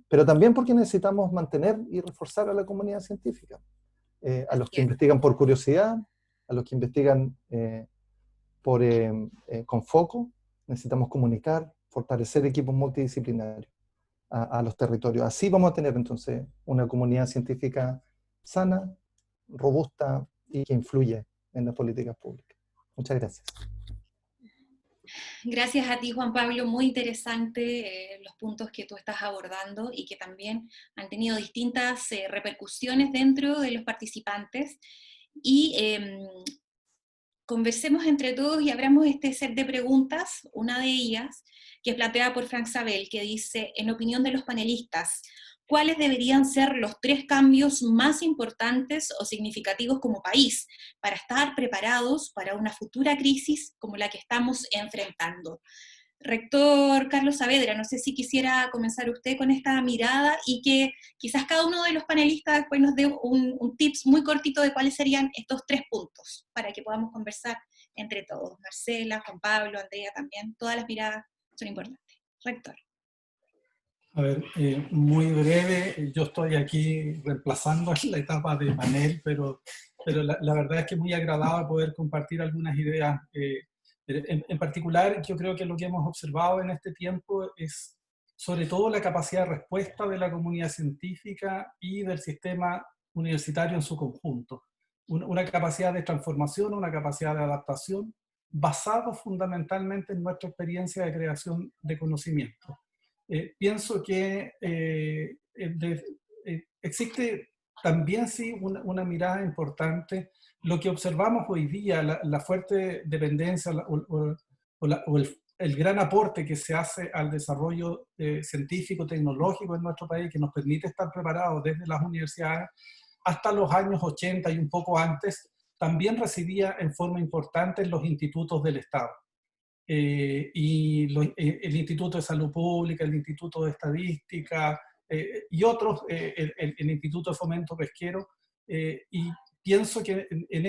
pero también porque necesitamos mantener y reforzar a la comunidad científica, a los que investigan por curiosidad, a los que investigan con foco. Necesitamos comunicar, fortalecer equipos multidisciplinarios a los territorios. Así vamos a tener entonces una comunidad científica sana, robusta y que influye en las políticas públicas. Muchas gracias. Gracias a ti, Juan Pablo, muy interesante los puntos que tú estás abordando y que también han tenido distintas repercusiones dentro de los participantes. Y conversemos entre todos y abramos este set de preguntas, una de ellas, que es planteada por Frank Sabel, que dice, en opinión de los panelistas, ¿cuáles deberían ser los 3 cambios más importantes o significativos como país para estar preparados para una futura crisis como la que estamos enfrentando? Rector Carlos Saavedra, no sé si quisiera comenzar usted con esta mirada y que quizás cada uno de los panelistas después nos dé un tips muy cortito de cuáles serían estos 3 puntos para que podamos conversar entre todos. Marcela, Juan Pablo, Andrea también, todas las miradas son importantes. Rector. A ver, muy breve, yo estoy aquí reemplazando la etapa de panel, pero la verdad es que es muy agradable poder compartir algunas ideas. En particular, yo creo que lo que hemos observado en este tiempo es sobre todo la capacidad de respuesta de la comunidad científica y del sistema universitario en su conjunto. Una capacidad de transformación, una capacidad de adaptación, basado fundamentalmente en nuestra experiencia de creación de conocimiento. Pienso que existe también sí una mirada importante. Lo que observamos hoy día, la fuerte dependencia o el gran aporte que se hace al desarrollo científico, tecnológico en nuestro país, que nos permite estar preparados desde las universidades hasta los años 80 y un poco antes, también residía en forma importante en los institutos del Estado. El Instituto de Salud Pública, el Instituto de Estadística y otros, el Instituto de Fomento Pesquero, y pienso que en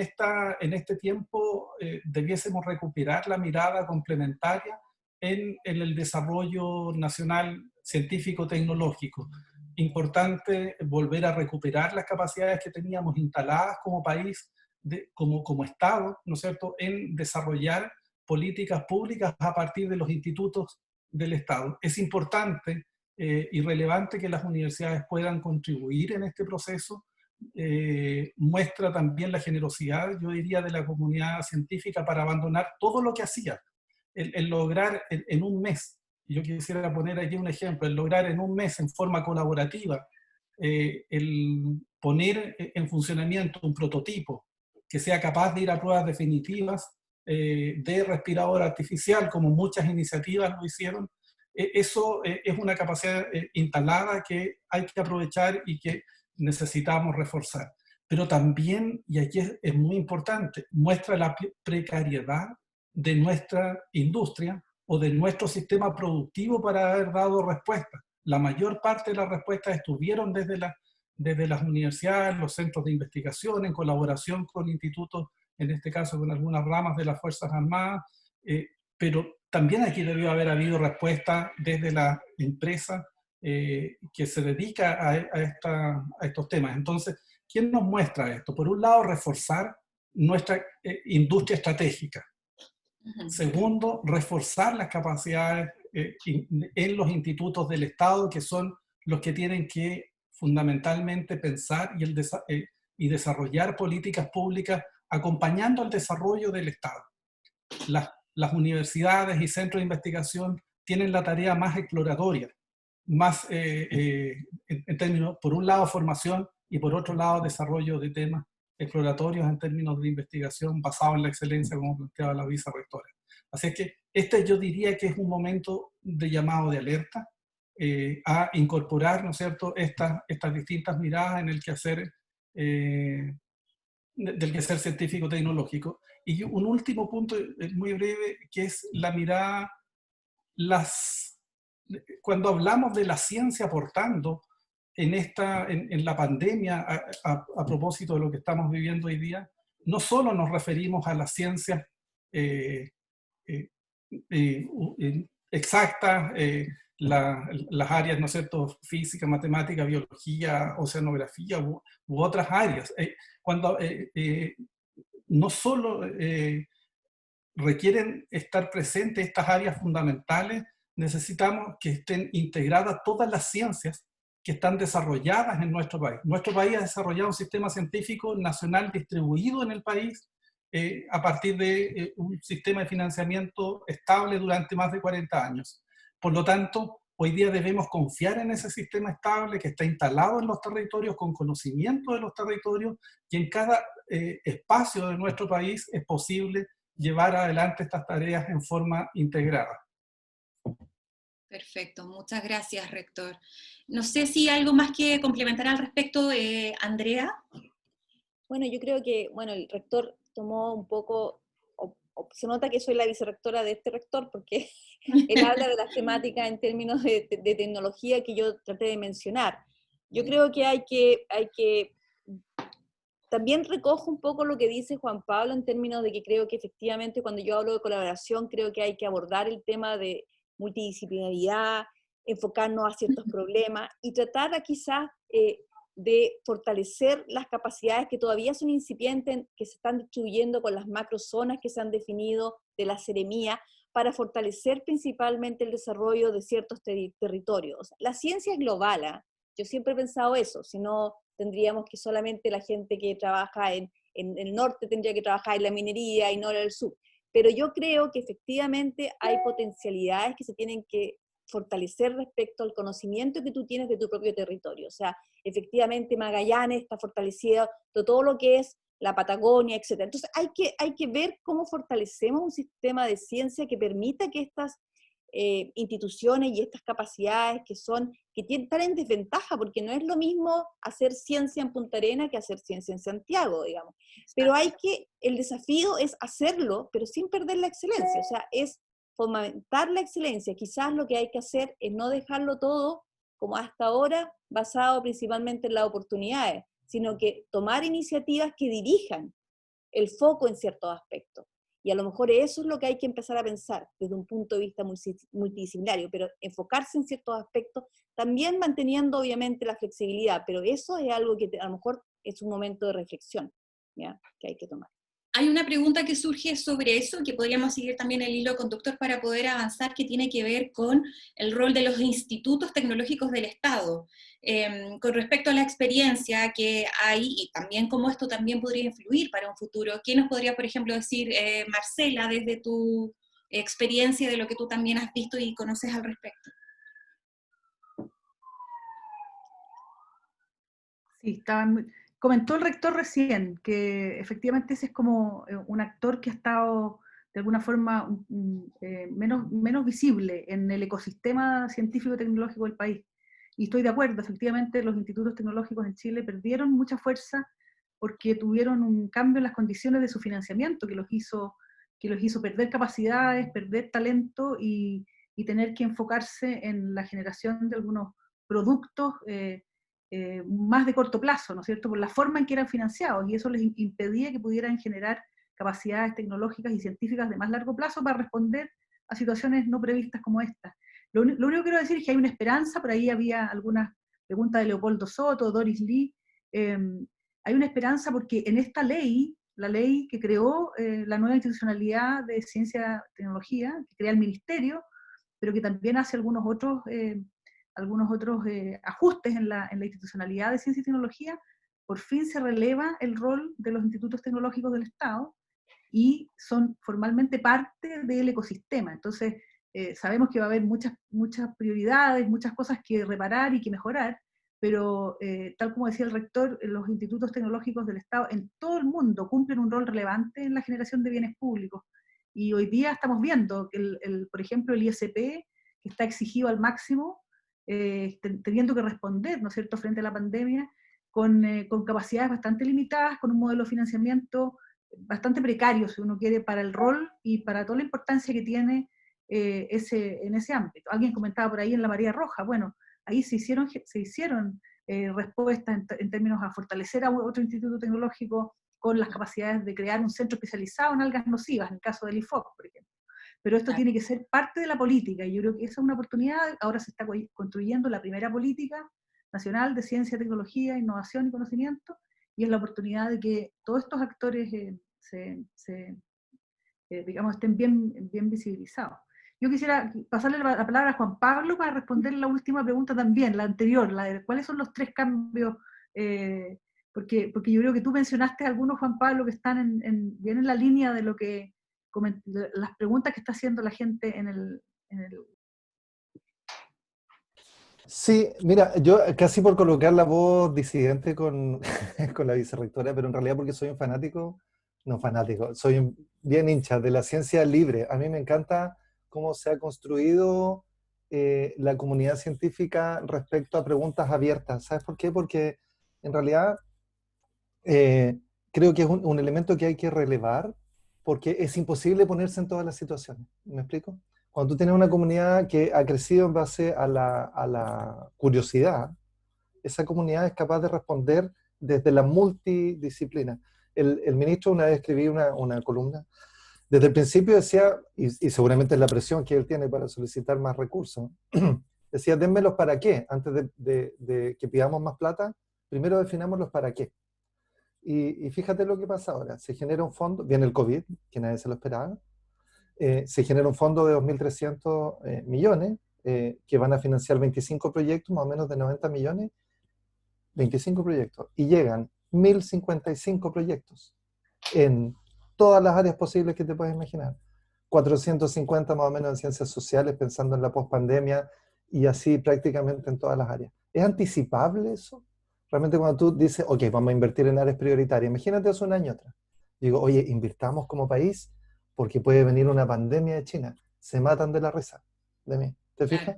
este tiempo debiésemos recuperar la mirada complementaria en el desarrollo nacional científico-tecnológico. Importante volver a recuperar las capacidades que teníamos instaladas como país, como Estado, ¿no es cierto?, en desarrollar políticas públicas a partir de los institutos del Estado. Es importante y relevante que las universidades puedan contribuir en este proceso. Muestra también la generosidad, yo diría, de la comunidad científica para abandonar todo lo que hacía. El lograr en un mes, yo quisiera poner aquí un ejemplo, el lograr en un mes en forma colaborativa, el poner en funcionamiento un prototipo que sea capaz de ir a pruebas definitivas de respirador artificial, como muchas iniciativas lo hicieron, eso es una capacidad instalada que hay que aprovechar y que necesitamos reforzar. Pero también, y aquí es muy importante, muestra la precariedad de nuestra industria o de nuestro sistema productivo para haber dado respuestas. La mayor parte de las respuestas estuvieron desde las universidades, los centros de investigación, en colaboración con institutos, en este caso con algunas ramas de las Fuerzas Armadas, pero también aquí debió haber habido respuesta desde la empresa que se dedica a estos temas. Entonces, ¿quién nos muestra esto? Por un lado, reforzar nuestra industria estratégica. Segundo, reforzar las capacidades en los institutos del Estado, que son los que tienen que fundamentalmente pensar y desarrollar políticas públicas acompañando al desarrollo del Estado. Las universidades y centros de investigación tienen la tarea más exploratoria, más en términos, por un lado, formación y por otro lado, desarrollo de temas exploratorios en términos de investigación basado en la excelencia, como planteaba la vicerrectora. Así es que yo diría que es un momento de llamado de alerta a incorporar, ¿no es cierto?, estas distintas miradas en el quehacer del quehacer científico-tecnológico. Y un último punto muy breve, que es la mirada, cuando hablamos de la ciencia aportando en la pandemia, a propósito de lo que estamos viviendo hoy día, no solo nos referimos a las ciencias exactas, las áreas, ¿no es cierto?, física, matemática, biología, oceanografía u otras áreas. Cuando no solo requieren estar presentes estas áreas fundamentales, necesitamos que estén integradas todas las ciencias que están desarrolladas en nuestro país. Nuestro país ha desarrollado un sistema científico nacional distribuido en el país a partir de un sistema de financiamiento estable durante más de 40 años. Por lo tanto, hoy día debemos confiar en ese sistema estable que está instalado en los territorios, con conocimiento de los territorios, y en cada espacio de nuestro país es posible llevar adelante estas tareas en forma integrada. Perfecto, muchas gracias, rector. No sé si algo más que complementar al respecto, Andrea. Bueno, yo creo que el rector tomó un poco, se nota que soy la vicerrectora de este rector, porque él habla de las temáticas en términos de tecnología que yo traté de mencionar. Yo creo que hay que también recojo un poco lo que dice Juan Pablo en términos de que creo que efectivamente cuando yo hablo de colaboración, creo que hay que abordar el tema de multidisciplinaridad, enfocarnos a ciertos problemas y tratar quizás de fortalecer las capacidades que todavía son incipientes, que se están distribuyendo con las macrozonas que se han definido de la seremía, para fortalecer principalmente el desarrollo de ciertos territorios. O sea, la ciencia es global, ¿eh? Yo siempre he pensado eso, si no tendríamos que solamente la gente que trabaja en el norte tendría que trabajar en la minería y no en el sur. Pero yo creo que efectivamente hay potencialidades que se tienen que fortalecer respecto al conocimiento que tú tienes de tu propio territorio. O sea, efectivamente Magallanes está fortalecido de todo lo que es la Patagonia, etc. Entonces hay que ver cómo fortalecemos un sistema de ciencia que permita que estas instituciones y estas capacidades que están en desventaja, porque no es lo mismo hacer ciencia en Punta Arenas que hacer ciencia en Santiago, digamos. Pero el desafío es hacerlo, pero sin perder la excelencia, o sea, es fomentar la excelencia. Quizás lo que hay que hacer es no dejarlo todo, como hasta ahora, basado principalmente en las oportunidades, sino que tomar iniciativas que dirijan el foco en ciertos aspectos. Y a lo mejor eso es lo que hay que empezar a pensar desde un punto de vista multidisciplinario, pero enfocarse en ciertos aspectos, también manteniendo obviamente la flexibilidad, pero eso es algo que a lo mejor es un momento de reflexión, ¿ya?, que hay que tomar. Hay una pregunta que surge sobre eso, que podríamos seguir también el hilo conductor para poder avanzar, que tiene que ver con el rol de los institutos tecnológicos del Estado. Con respecto a la experiencia que hay, y también cómo esto también podría influir para un futuro, ¿qué nos podría, por ejemplo, decir, Marcela, desde tu experiencia, de lo que tú también has visto y conoces al respecto? Sí, comentó el rector recién que efectivamente ese es como un actor que ha estado de alguna forma menos visible en el ecosistema científico-tecnológico del país. Y estoy de acuerdo, efectivamente los institutos tecnológicos en Chile perdieron mucha fuerza porque tuvieron un cambio en las condiciones de su financiamiento que los hizo perder capacidades, perder talento y tener que enfocarse en la generación de algunos productos más de corto plazo, ¿no es cierto?, por la forma en que eran financiados, y eso les impedía que pudieran generar capacidades tecnológicas y científicas de más largo plazo para responder a situaciones no previstas como esta. Lo único que quiero decir es que hay una esperanza, por ahí había algunas preguntas de Leopoldo Soto, Doris Lee, hay una esperanza porque en esta ley, la ley que creó la nueva institucionalidad de ciencia y tecnología, que crea el ministerio, pero que también hace algunos otros ajustes en la institucionalidad de ciencia y tecnología, por fin se releva el rol de los institutos tecnológicos del Estado y son formalmente parte del ecosistema. Entonces, sabemos que va a haber muchas prioridades, muchas cosas que reparar y que mejorar, pero tal como decía el rector, los institutos tecnológicos del Estado en todo el mundo cumplen un rol relevante en la generación de bienes públicos. Y hoy día estamos viendo que, por ejemplo, el ISP, que está exigido al máximo, teniendo que responder, ¿no es cierto?, frente a la pandemia, con capacidades bastante limitadas, con un modelo de financiamiento bastante precario, si uno quiere, para el rol y para toda la importancia que tiene en ese ámbito. Alguien comentaba por ahí en la María Roja, bueno, ahí se hicieron respuestas en términos a fortalecer a otro instituto tecnológico con las capacidades de crear un centro especializado en algas nocivas, en el caso del IFOC, por ejemplo. Pero esto tiene que ser parte de la política, y yo creo que esa es una oportunidad. Ahora se está construyendo la primera política nacional de ciencia, tecnología, innovación y conocimiento, y es la oportunidad de que todos estos actores digamos, estén bien visibilizados. Yo quisiera pasarle la palabra a Juan Pablo para responder la última pregunta también, la anterior, la de cuáles son los 3 cambios, porque yo creo que tú mencionaste algunos, Juan Pablo, que están bien en la línea de lo que las preguntas que está haciendo la gente en el... Sí, mira, yo casi por colocar la voz disidente con, con la vicerrectora, pero en realidad porque soy un fanático, no fanático, soy bien hincha de la ciencia libre. A mí me encanta cómo se ha construido la comunidad científica respecto a preguntas abiertas. ¿Sabes por qué? Porque en realidad creo que es un elemento que hay que relevar, porque es imposible ponerse en todas las situaciones. ¿Me explico? Cuando tú tienes una comunidad que ha crecido en base a la curiosidad, esa comunidad es capaz de responder desde la multidisciplina. El ministro una vez escribí una columna, desde el principio decía, y seguramente es la presión que él tiene para solicitar más recursos, decía, denme los para qué, antes de que pidamos más plata, primero definamos los para qué. Y fíjate lo que pasa ahora, se genera un fondo, viene el COVID, que nadie se lo esperaba, se genera un fondo de 2.300 millones que van a financiar 25 proyectos, más o menos de 90 millones, 25 proyectos, y llegan 1.055 proyectos en todas las áreas posibles que te puedes imaginar. 450 más o menos en ciencias sociales, pensando en la pospandemia, y así prácticamente en todas las áreas. ¿Es anticipable eso? Realmente cuando tú dices, ok, vamos a invertir en áreas prioritarias, imagínate hace un año atrás. Digo, oye, invirtamos como país porque puede venir una pandemia de China. Se matan de la risa de mí. ¿Te fijas?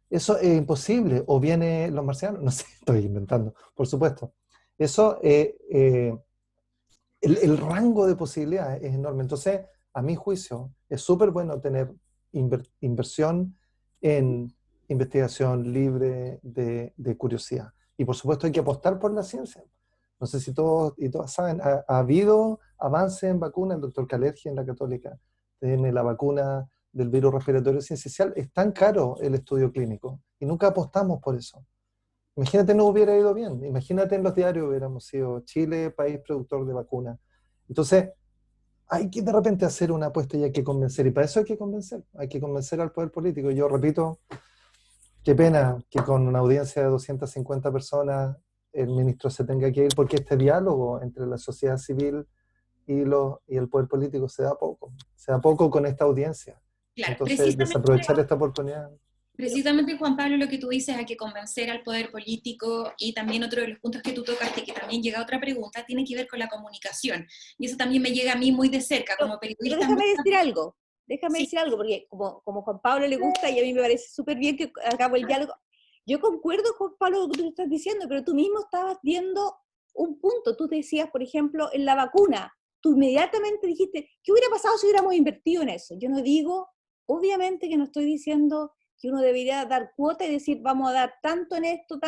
Eso es imposible. O vienen los marcianos. No sé, estoy inventando, por supuesto. Eso, el rango de posibilidades es enorme. Entonces, a mi juicio, es súper bueno tener inversión en investigación libre de curiosidad. Y por supuesto hay que apostar por la ciencia. No sé si todos y todas saben, ha habido avances en vacunas. El doctor Kalergi en la Católica tiene la vacuna del virus respiratorio sincicial. Es tan caro el estudio clínico y nunca apostamos por eso. Imagínate no hubiera ido bien. Imagínate en los diarios hubiéramos sido Chile, país productor de vacunas. Entonces, hay que de repente hacer una apuesta y hay que convencer, y para eso hay que convencer al poder político. Yo repito, qué pena que con una audiencia de 250 personas el ministro se tenga que ir, porque este diálogo entre la sociedad civil y el poder político se da poco con esta audiencia. Claro, Entonces, desaprovechar esta oportunidad. Precisamente, Juan Pablo, lo que tú dices, hay que convencer al poder político, y también otro de los puntos que tú tocaste, que también llega a otra pregunta, tiene que ver con la comunicación. Y eso también me llega a mí muy de cerca, como periodista. Pero déjame Sí. decir algo, porque como Juan Pablo le gusta, y a mí me parece súper bien que hagamos el diálogo. Yo concuerdo, Juan Pablo, con lo que tú estás diciendo, pero tú mismo estabas viendo un punto. Tú te decías, por ejemplo, en la vacuna, tú inmediatamente dijiste, ¿qué hubiera pasado si hubiéramos invertido en eso? Yo no digo, obviamente que no estoy diciendo que uno debería dar cuota y decir, vamos a dar tanto en esto,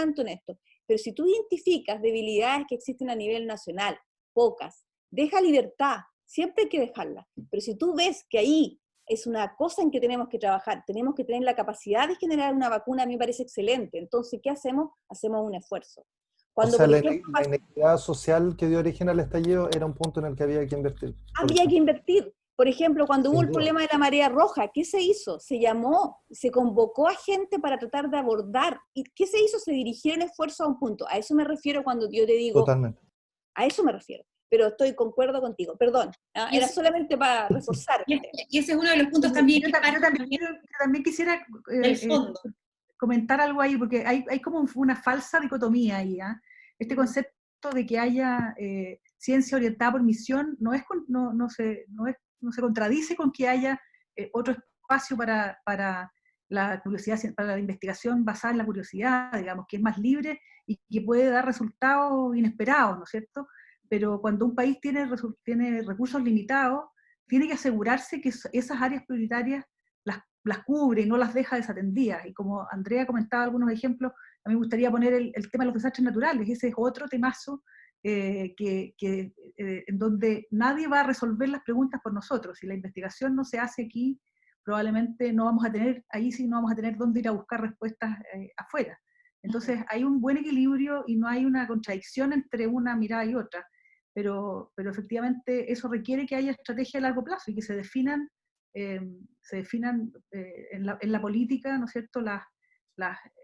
pero si tú identificas debilidades que existen a nivel nacional, pocas, deja libertad, siempre hay que dejarla, pero si tú ves que ahí es una cosa en que tenemos que trabajar, tenemos que tener la capacidad de generar una vacuna, a mí me parece excelente, entonces, ¿qué hacemos? Hacemos un esfuerzo. Cuando, o sea, por la ejemplo, inequidad social que dio origen al estallido era un punto en el que había que invertir. había que invertir. Por ejemplo, cuando hubo el problema de la marea roja, ¿qué se hizo? Se llamó, se convocó a gente para tratar de abordar. ¿Y qué se hizo? Se dirigieron esfuerzos a un punto. A eso me refiero cuando yo te digo, Totalmente. a eso me refiero. Pero concuerdo contigo. Perdón, era solamente para reforzar. Y ese es uno de los puntos también Yo también quisiera del fondo. comentar algo ahí, porque hay como una falsa dicotomía ahí. Este concepto de que haya ciencia orientada por misión no se contradice con que haya otro espacio para la curiosidad, para la investigación basada en la curiosidad, digamos, que es más libre y que puede dar resultados inesperados, ¿no es cierto? Pero cuando un país tiene recursos limitados, tiene que asegurarse que esas áreas prioritarias las cubre y no las deja desatendidas. Y como Andrea comentaba algunos ejemplos, a mí me gustaría poner el tema de los desastres naturales. Ese es otro temazo en donde nadie va a resolver las preguntas por nosotros. Si la investigación no se hace aquí, probablemente no vamos a tener, ahí sí no vamos a tener dónde ir a buscar respuestas afuera. Entonces hay un buen equilibrio y no hay una contradicción entre una mirada y otra, pero efectivamente eso requiere que haya estrategia a largo plazo y que se definan en la política, ¿no es cierto?,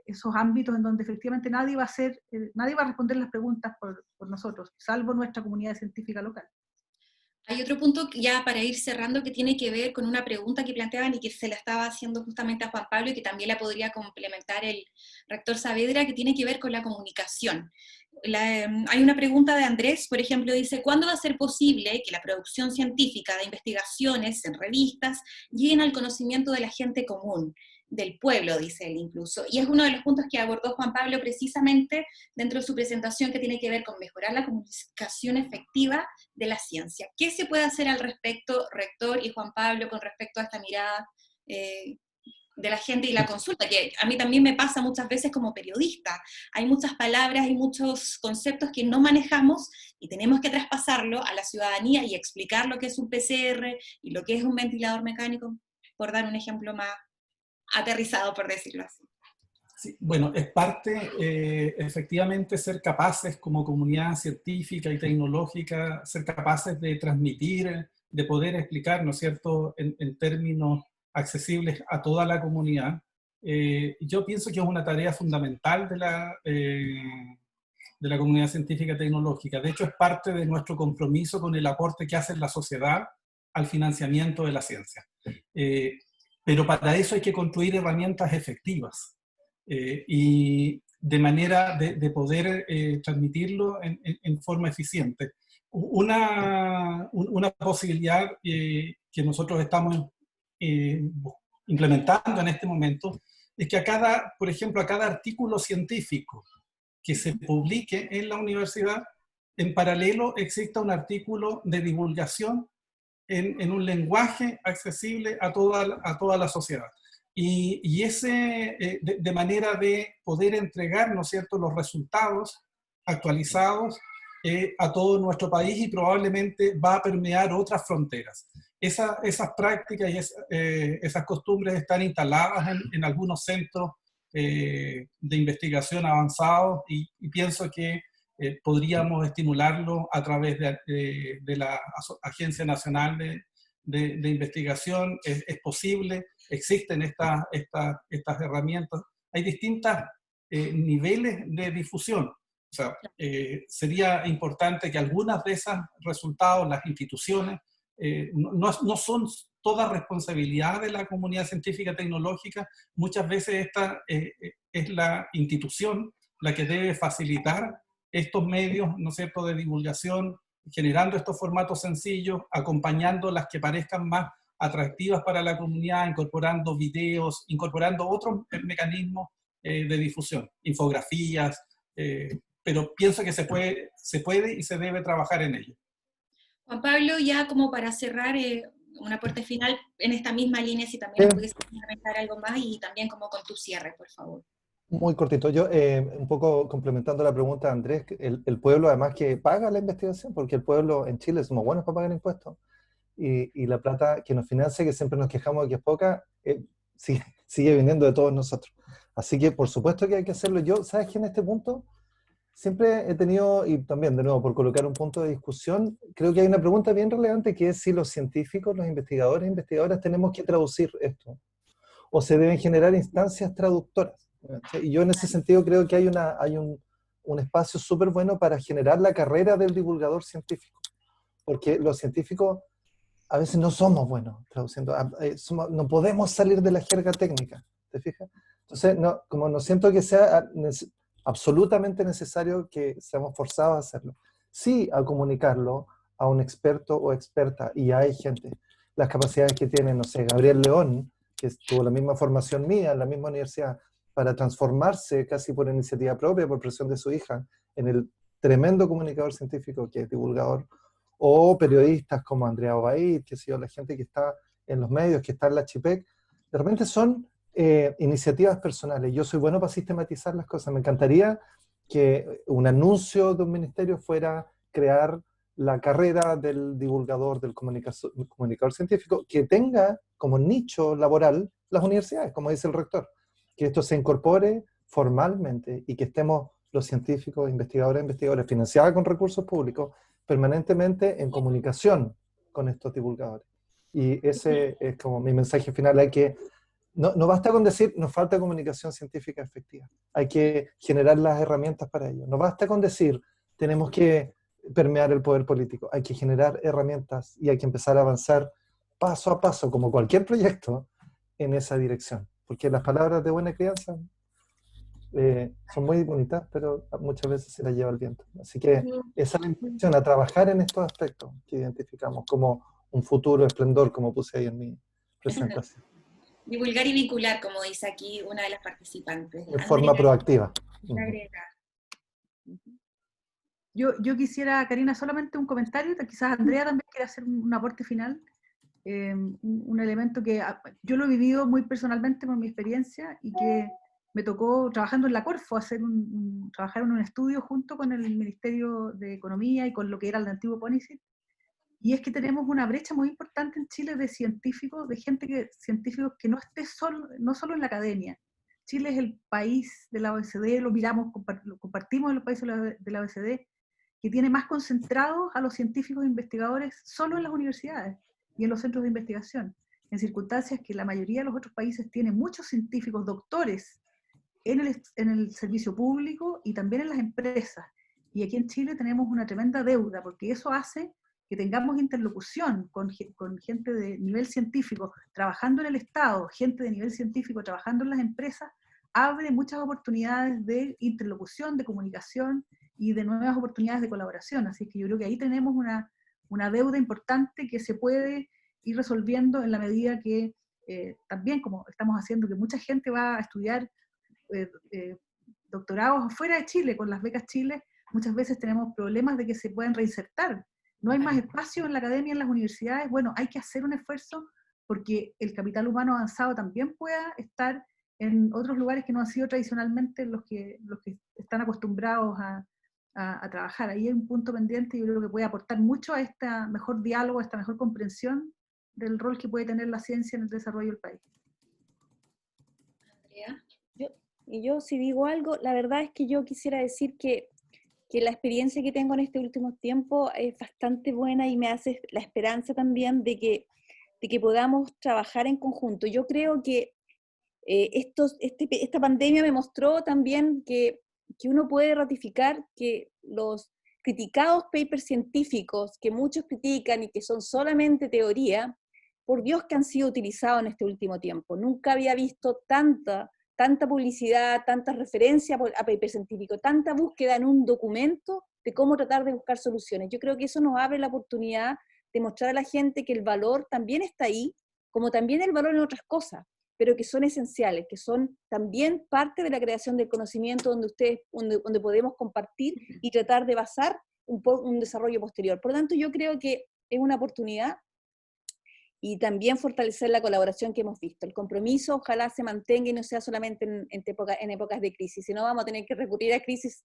esos ámbitos en donde efectivamente nadie va a responder las preguntas por nosotros, salvo nuestra comunidad científica local. Hay otro punto ya para ir cerrando que tiene que ver con una pregunta que planteaban y que se la estaba haciendo justamente a Juan Pablo y que también la podría complementar el rector Saavedra, que tiene que ver con la comunicación. Hay una pregunta de Andrés, por ejemplo, dice, ¿cuándo va a ser posible que la producción científica de investigaciones en revistas lleguen al conocimiento de la gente común, del pueblo, dice él incluso? Y es uno de los puntos que abordó Juan Pablo precisamente dentro de su presentación, que tiene que ver con mejorar la comunicación efectiva de la ciencia. ¿Qué se puede hacer al respecto, rector y Juan Pablo, con respecto a esta mirada de la gente y la consulta? Que a mí también me pasa muchas veces como periodista. Hay muchas palabras, hay muchos conceptos que no manejamos y tenemos que traspasarlo a la ciudadanía y explicar lo que es un PCR y lo que es un ventilador mecánico, por dar un ejemplo más aterrizado, por decirlo así. Sí, bueno, es parte, efectivamente, ser capaces como comunidad científica y tecnológica, ser capaces de transmitir, de poder explicar, ¿no es cierto?, en términos accesibles a toda la comunidad. Yo pienso que es una tarea fundamental de la comunidad científica y tecnológica. De hecho, es parte de nuestro compromiso con el aporte que hace la sociedad al financiamiento de la ciencia. Pero para eso hay que construir herramientas efectivas y de manera de poder transmitirlo en forma eficiente. Una posibilidad que nosotros estamos implementando en este momento es que por ejemplo, a cada artículo científico que se publique en la universidad, en paralelo exista un artículo de divulgación en un lenguaje accesible a toda la sociedad. Y ese, de manera de poder entregar, ¿no es cierto?, los resultados actualizados a todo nuestro país, y probablemente va a permear otras fronteras. Esas prácticas y esas costumbres están instaladas en algunos centros de investigación avanzados, y pienso que podríamos estimularlo a través de la Agencia Nacional de Investigación. Es posible, existen estas herramientas. Hay distintos niveles de difusión. O sea, sería importante que algunas de esos resultados, las instituciones, no son toda responsabilidad de la comunidad científica tecnológica. Muchas veces esta es la institución la que debe facilitar estos medios, ¿no es cierto?, de divulgación, generando estos formatos sencillos, acompañando las que parezcan más atractivas para la comunidad, incorporando videos, incorporando otros mecanismos de difusión, infografías, pero pienso que se puede y se debe trabajar en ello. Juan Pablo, ya como para cerrar, un aporte final en esta misma línea, si también puedes comentar algo más, y también como con tu cierre, por favor. Muy cortito. Yo, un poco complementando la pregunta de Andrés, el pueblo además que paga la investigación, porque el pueblo en Chile somos buenos para pagar impuestos, y la plata que nos financia, que siempre nos quejamos de que es poca, sigue viniendo de todos nosotros. Así que por supuesto que hay que hacerlo. Yo, ¿sabes qué? En este punto siempre he tenido, y también de nuevo por colocar un punto de discusión, creo que hay una pregunta bien relevante, que es si los científicos, los investigadores e investigadoras tenemos que traducir esto, o se deben generar instancias traductoras. Y yo en ese sentido creo que hay un espacio súper bueno para generar la carrera del divulgador científico, porque los científicos a veces no somos buenos traduciendo, no podemos salir de la jerga técnica, ¿te fijas? Entonces, como no siento que sea absolutamente necesario que seamos forzados a hacerlo, sí a comunicarlo a un experto o experta, y hay gente, las capacidades que tiene, no sé, Gabriel León, que tuvo la misma formación mía en la misma universidad, para transformarse casi por iniciativa propia, por presión de su hija, en el tremendo comunicador científico que es divulgador, o periodistas como Andrea Obaid, que sé yo, la gente que está en los medios, que está en la Chipec, de repente son iniciativas personales. Yo soy bueno para sistematizar las cosas. Me encantaría que un anuncio de un ministerio fuera crear la carrera del divulgador, del comunicador científico, que tenga como nicho laboral las universidades, como dice el rector. Que esto se incorpore formalmente y que estemos los científicos, investigadores financiados con recursos públicos, permanentemente en comunicación con estos divulgadores. Y ese es como mi mensaje final. Hay que, no basta con decir, nos falta comunicación científica efectiva. Hay que generar las herramientas para ello. No basta con decir, tenemos que permear el poder político. Hay que generar herramientas y hay que empezar a avanzar paso a paso, como cualquier proyecto, en esa dirección. Porque las palabras de buena crianza son muy bonitas, pero muchas veces se las lleva el viento. Así que esa es la invitación a trabajar en estos aspectos que identificamos como un futuro esplendor, como puse ahí en mi presentación. Divulgar y vincular, como dice aquí una de las participantes. De forma proactiva. Yo quisiera, Karina, solamente un comentario, quizás Andrea también quiere hacer un aporte final. Un elemento que yo lo he vivido muy personalmente por mi experiencia y que me tocó trabajando en la Corfo, trabajar en un estudio junto con el Ministerio de Economía y con lo que era el antiguo CONICET, y es que tenemos una brecha muy importante en Chile de científicos, de científicos que no esté no solo en la academia. Chile es el país de la OECD, lo compartimos en los países de la OECD, que tiene más concentrados a los científicos e investigadores solo en las universidades y en los centros de investigación, en circunstancias que la mayoría de los otros países tienen muchos científicos, doctores, en el servicio público y también en las empresas. Y aquí en Chile tenemos una tremenda deuda, porque eso hace que tengamos interlocución con gente de nivel científico trabajando en el Estado, gente de nivel científico trabajando en las empresas, abre muchas oportunidades de interlocución, de comunicación y de nuevas oportunidades de colaboración. Así que yo creo que ahí tenemos una deuda importante que se puede ir resolviendo en la medida que también, como estamos haciendo, que mucha gente va a estudiar doctorados afuera de Chile, con las becas Chile, muchas veces tenemos problemas de que se puedan reinsertar. No hay más espacio en la academia, en las universidades. Bueno, hay que hacer un esfuerzo porque el capital humano avanzado también pueda estar en otros lugares que no han sido tradicionalmente los que están acostumbrados a trabajar. Ahí hay un punto pendiente y yo creo que puede aportar mucho a este mejor diálogo, a esta mejor comprensión del rol que puede tener la ciencia en el desarrollo del país. Andrea. Yo si digo algo, la verdad es que yo quisiera decir que que la experiencia que tengo en este último tiempo es bastante buena y me hace la esperanza también de que podamos trabajar en conjunto. Yo creo que esta pandemia me mostró también que uno puede ratificar que los criticados papers científicos que muchos critican y que son solamente teoría, por Dios que han sido utilizados en este último tiempo. Nunca había visto tanta publicidad, tanta referencia a paper científico, tanta búsqueda en un documento de cómo tratar de buscar soluciones. Yo creo que eso nos abre la oportunidad de mostrar a la gente que el valor también está ahí, como también el valor en otras cosas, pero que son esenciales, que son también parte de la creación del conocimiento donde podemos compartir y tratar de basar un desarrollo posterior. Por lo tanto, yo creo que es una oportunidad y también fortalecer la colaboración que hemos visto. El compromiso ojalá se mantenga y no sea solamente en épocas de crisis, sino vamos a tener que recurrir a crisis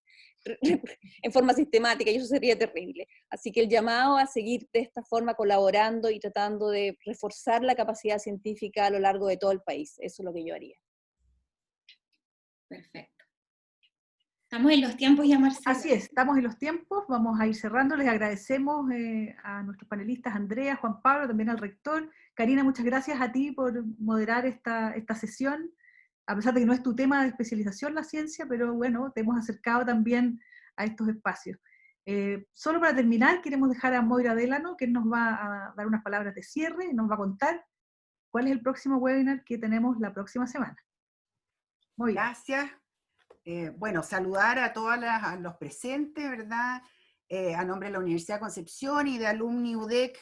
en forma sistemática y eso sería terrible. Así que el llamado a seguir de esta forma colaborando y tratando de reforzar la capacidad científica a lo largo de todo el país, eso es lo que yo haría. Perfecto. Estamos en los tiempos ya, Marcela. Así es, estamos en los tiempos, vamos a ir cerrando. Les agradecemos a nuestros panelistas, Andrea, Juan Pablo, también al rector. Karina, muchas gracias a ti por moderar esta sesión, a pesar de que no es tu tema de especialización la ciencia, pero bueno, te hemos acercado también a estos espacios. Solo para terminar, queremos dejar a Moira Delano, que nos va a dar unas palabras de cierre y nos va a contar cuál es el próximo webinar que tenemos la próxima semana. Moira. Gracias. Bueno, saludar a a los presentes, ¿verdad? A nombre de la Universidad de Concepción y de Alumni UDEC,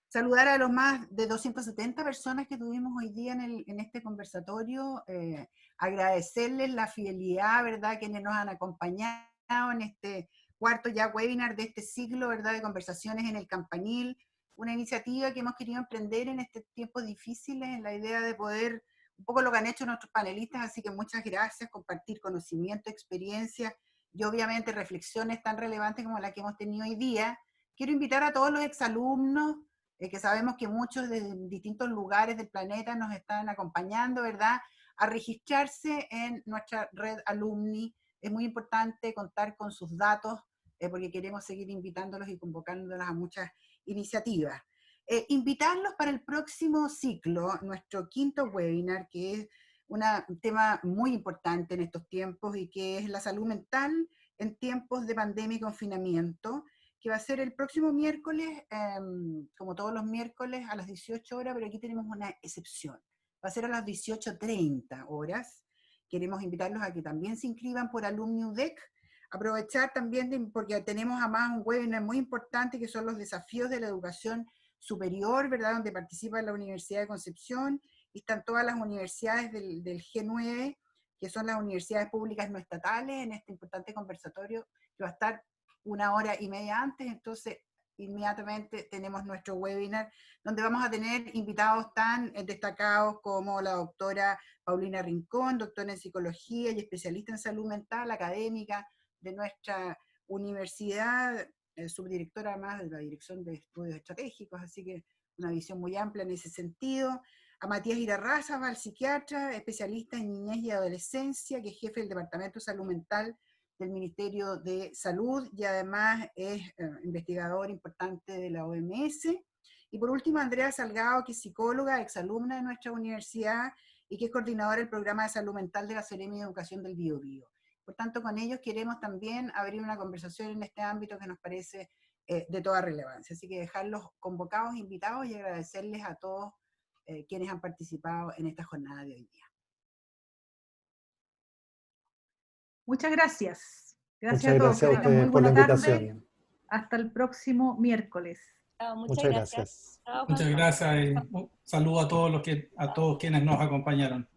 saludar a los más de 270 personas que tuvimos hoy día en este conversatorio, agradecerles la fidelidad, ¿verdad?, quienes nos han acompañado en este cuarto ya webinar de este ciclo, ¿verdad?, de conversaciones en el Campanil, una iniciativa que hemos querido emprender en estos tiempos difíciles, en la idea de poder un poco lo que han hecho nuestros panelistas, así que muchas gracias, compartir conocimiento, experiencia y obviamente reflexiones tan relevantes como la que hemos tenido hoy día. Quiero invitar a todos los exalumnos, que sabemos que muchos de distintos lugares del planeta nos están acompañando, ¿verdad?, a registrarse en nuestra red Alumni. Es muy importante contar con sus datos, porque queremos seguir invitándolos y convocándolos a muchas iniciativas. Invitarlos para el próximo ciclo, nuestro quinto webinar, que es un tema muy importante en estos tiempos y que es la salud mental en tiempos de pandemia y confinamiento, que va a ser el próximo miércoles, como todos los miércoles, a las 18 horas, pero aquí tenemos una excepción. Va a ser a las 18:30 horas. Queremos invitarlos a que también se inscriban por Alumni UDEC. Aprovechar también, porque tenemos además un webinar muy importante que son los desafíos de la educación superior, ¿verdad?, donde participa la Universidad de Concepción y están todas las universidades del G9, que son las universidades públicas no estatales, en este importante conversatorio que va a estar 1 hora y media antes. Entonces inmediatamente tenemos nuestro webinar, donde vamos a tener invitados tan destacados como la doctora Paulina Rincón, doctora en psicología y especialista en salud mental, académica de nuestra universidad, subdirectora además de la Dirección de Estudios Estratégicos, así que una visión muy amplia en ese sentido. A Matías Irarrázaval, psiquiatra, especialista en niñez y adolescencia, que es jefe del Departamento de Salud Mental del Ministerio de Salud y además es investigador importante de la OMS. Y por último, Andrea Salgado, que es psicóloga, exalumna de nuestra universidad y que es coordinadora del programa de salud mental de la Seremi de Educación del Biobío. Por tanto, con ellos queremos también abrir una conversación en este ámbito que nos parece de toda relevancia. Así que dejarlos convocados, invitados y agradecerles a todos quienes han participado en esta jornada de hoy día. Muchas gracias. Muchas gracias a ustedes por la invitación. Hasta el próximo miércoles. Muchas gracias. Muchas gracias y un saludo a todos quienes nos acompañaron.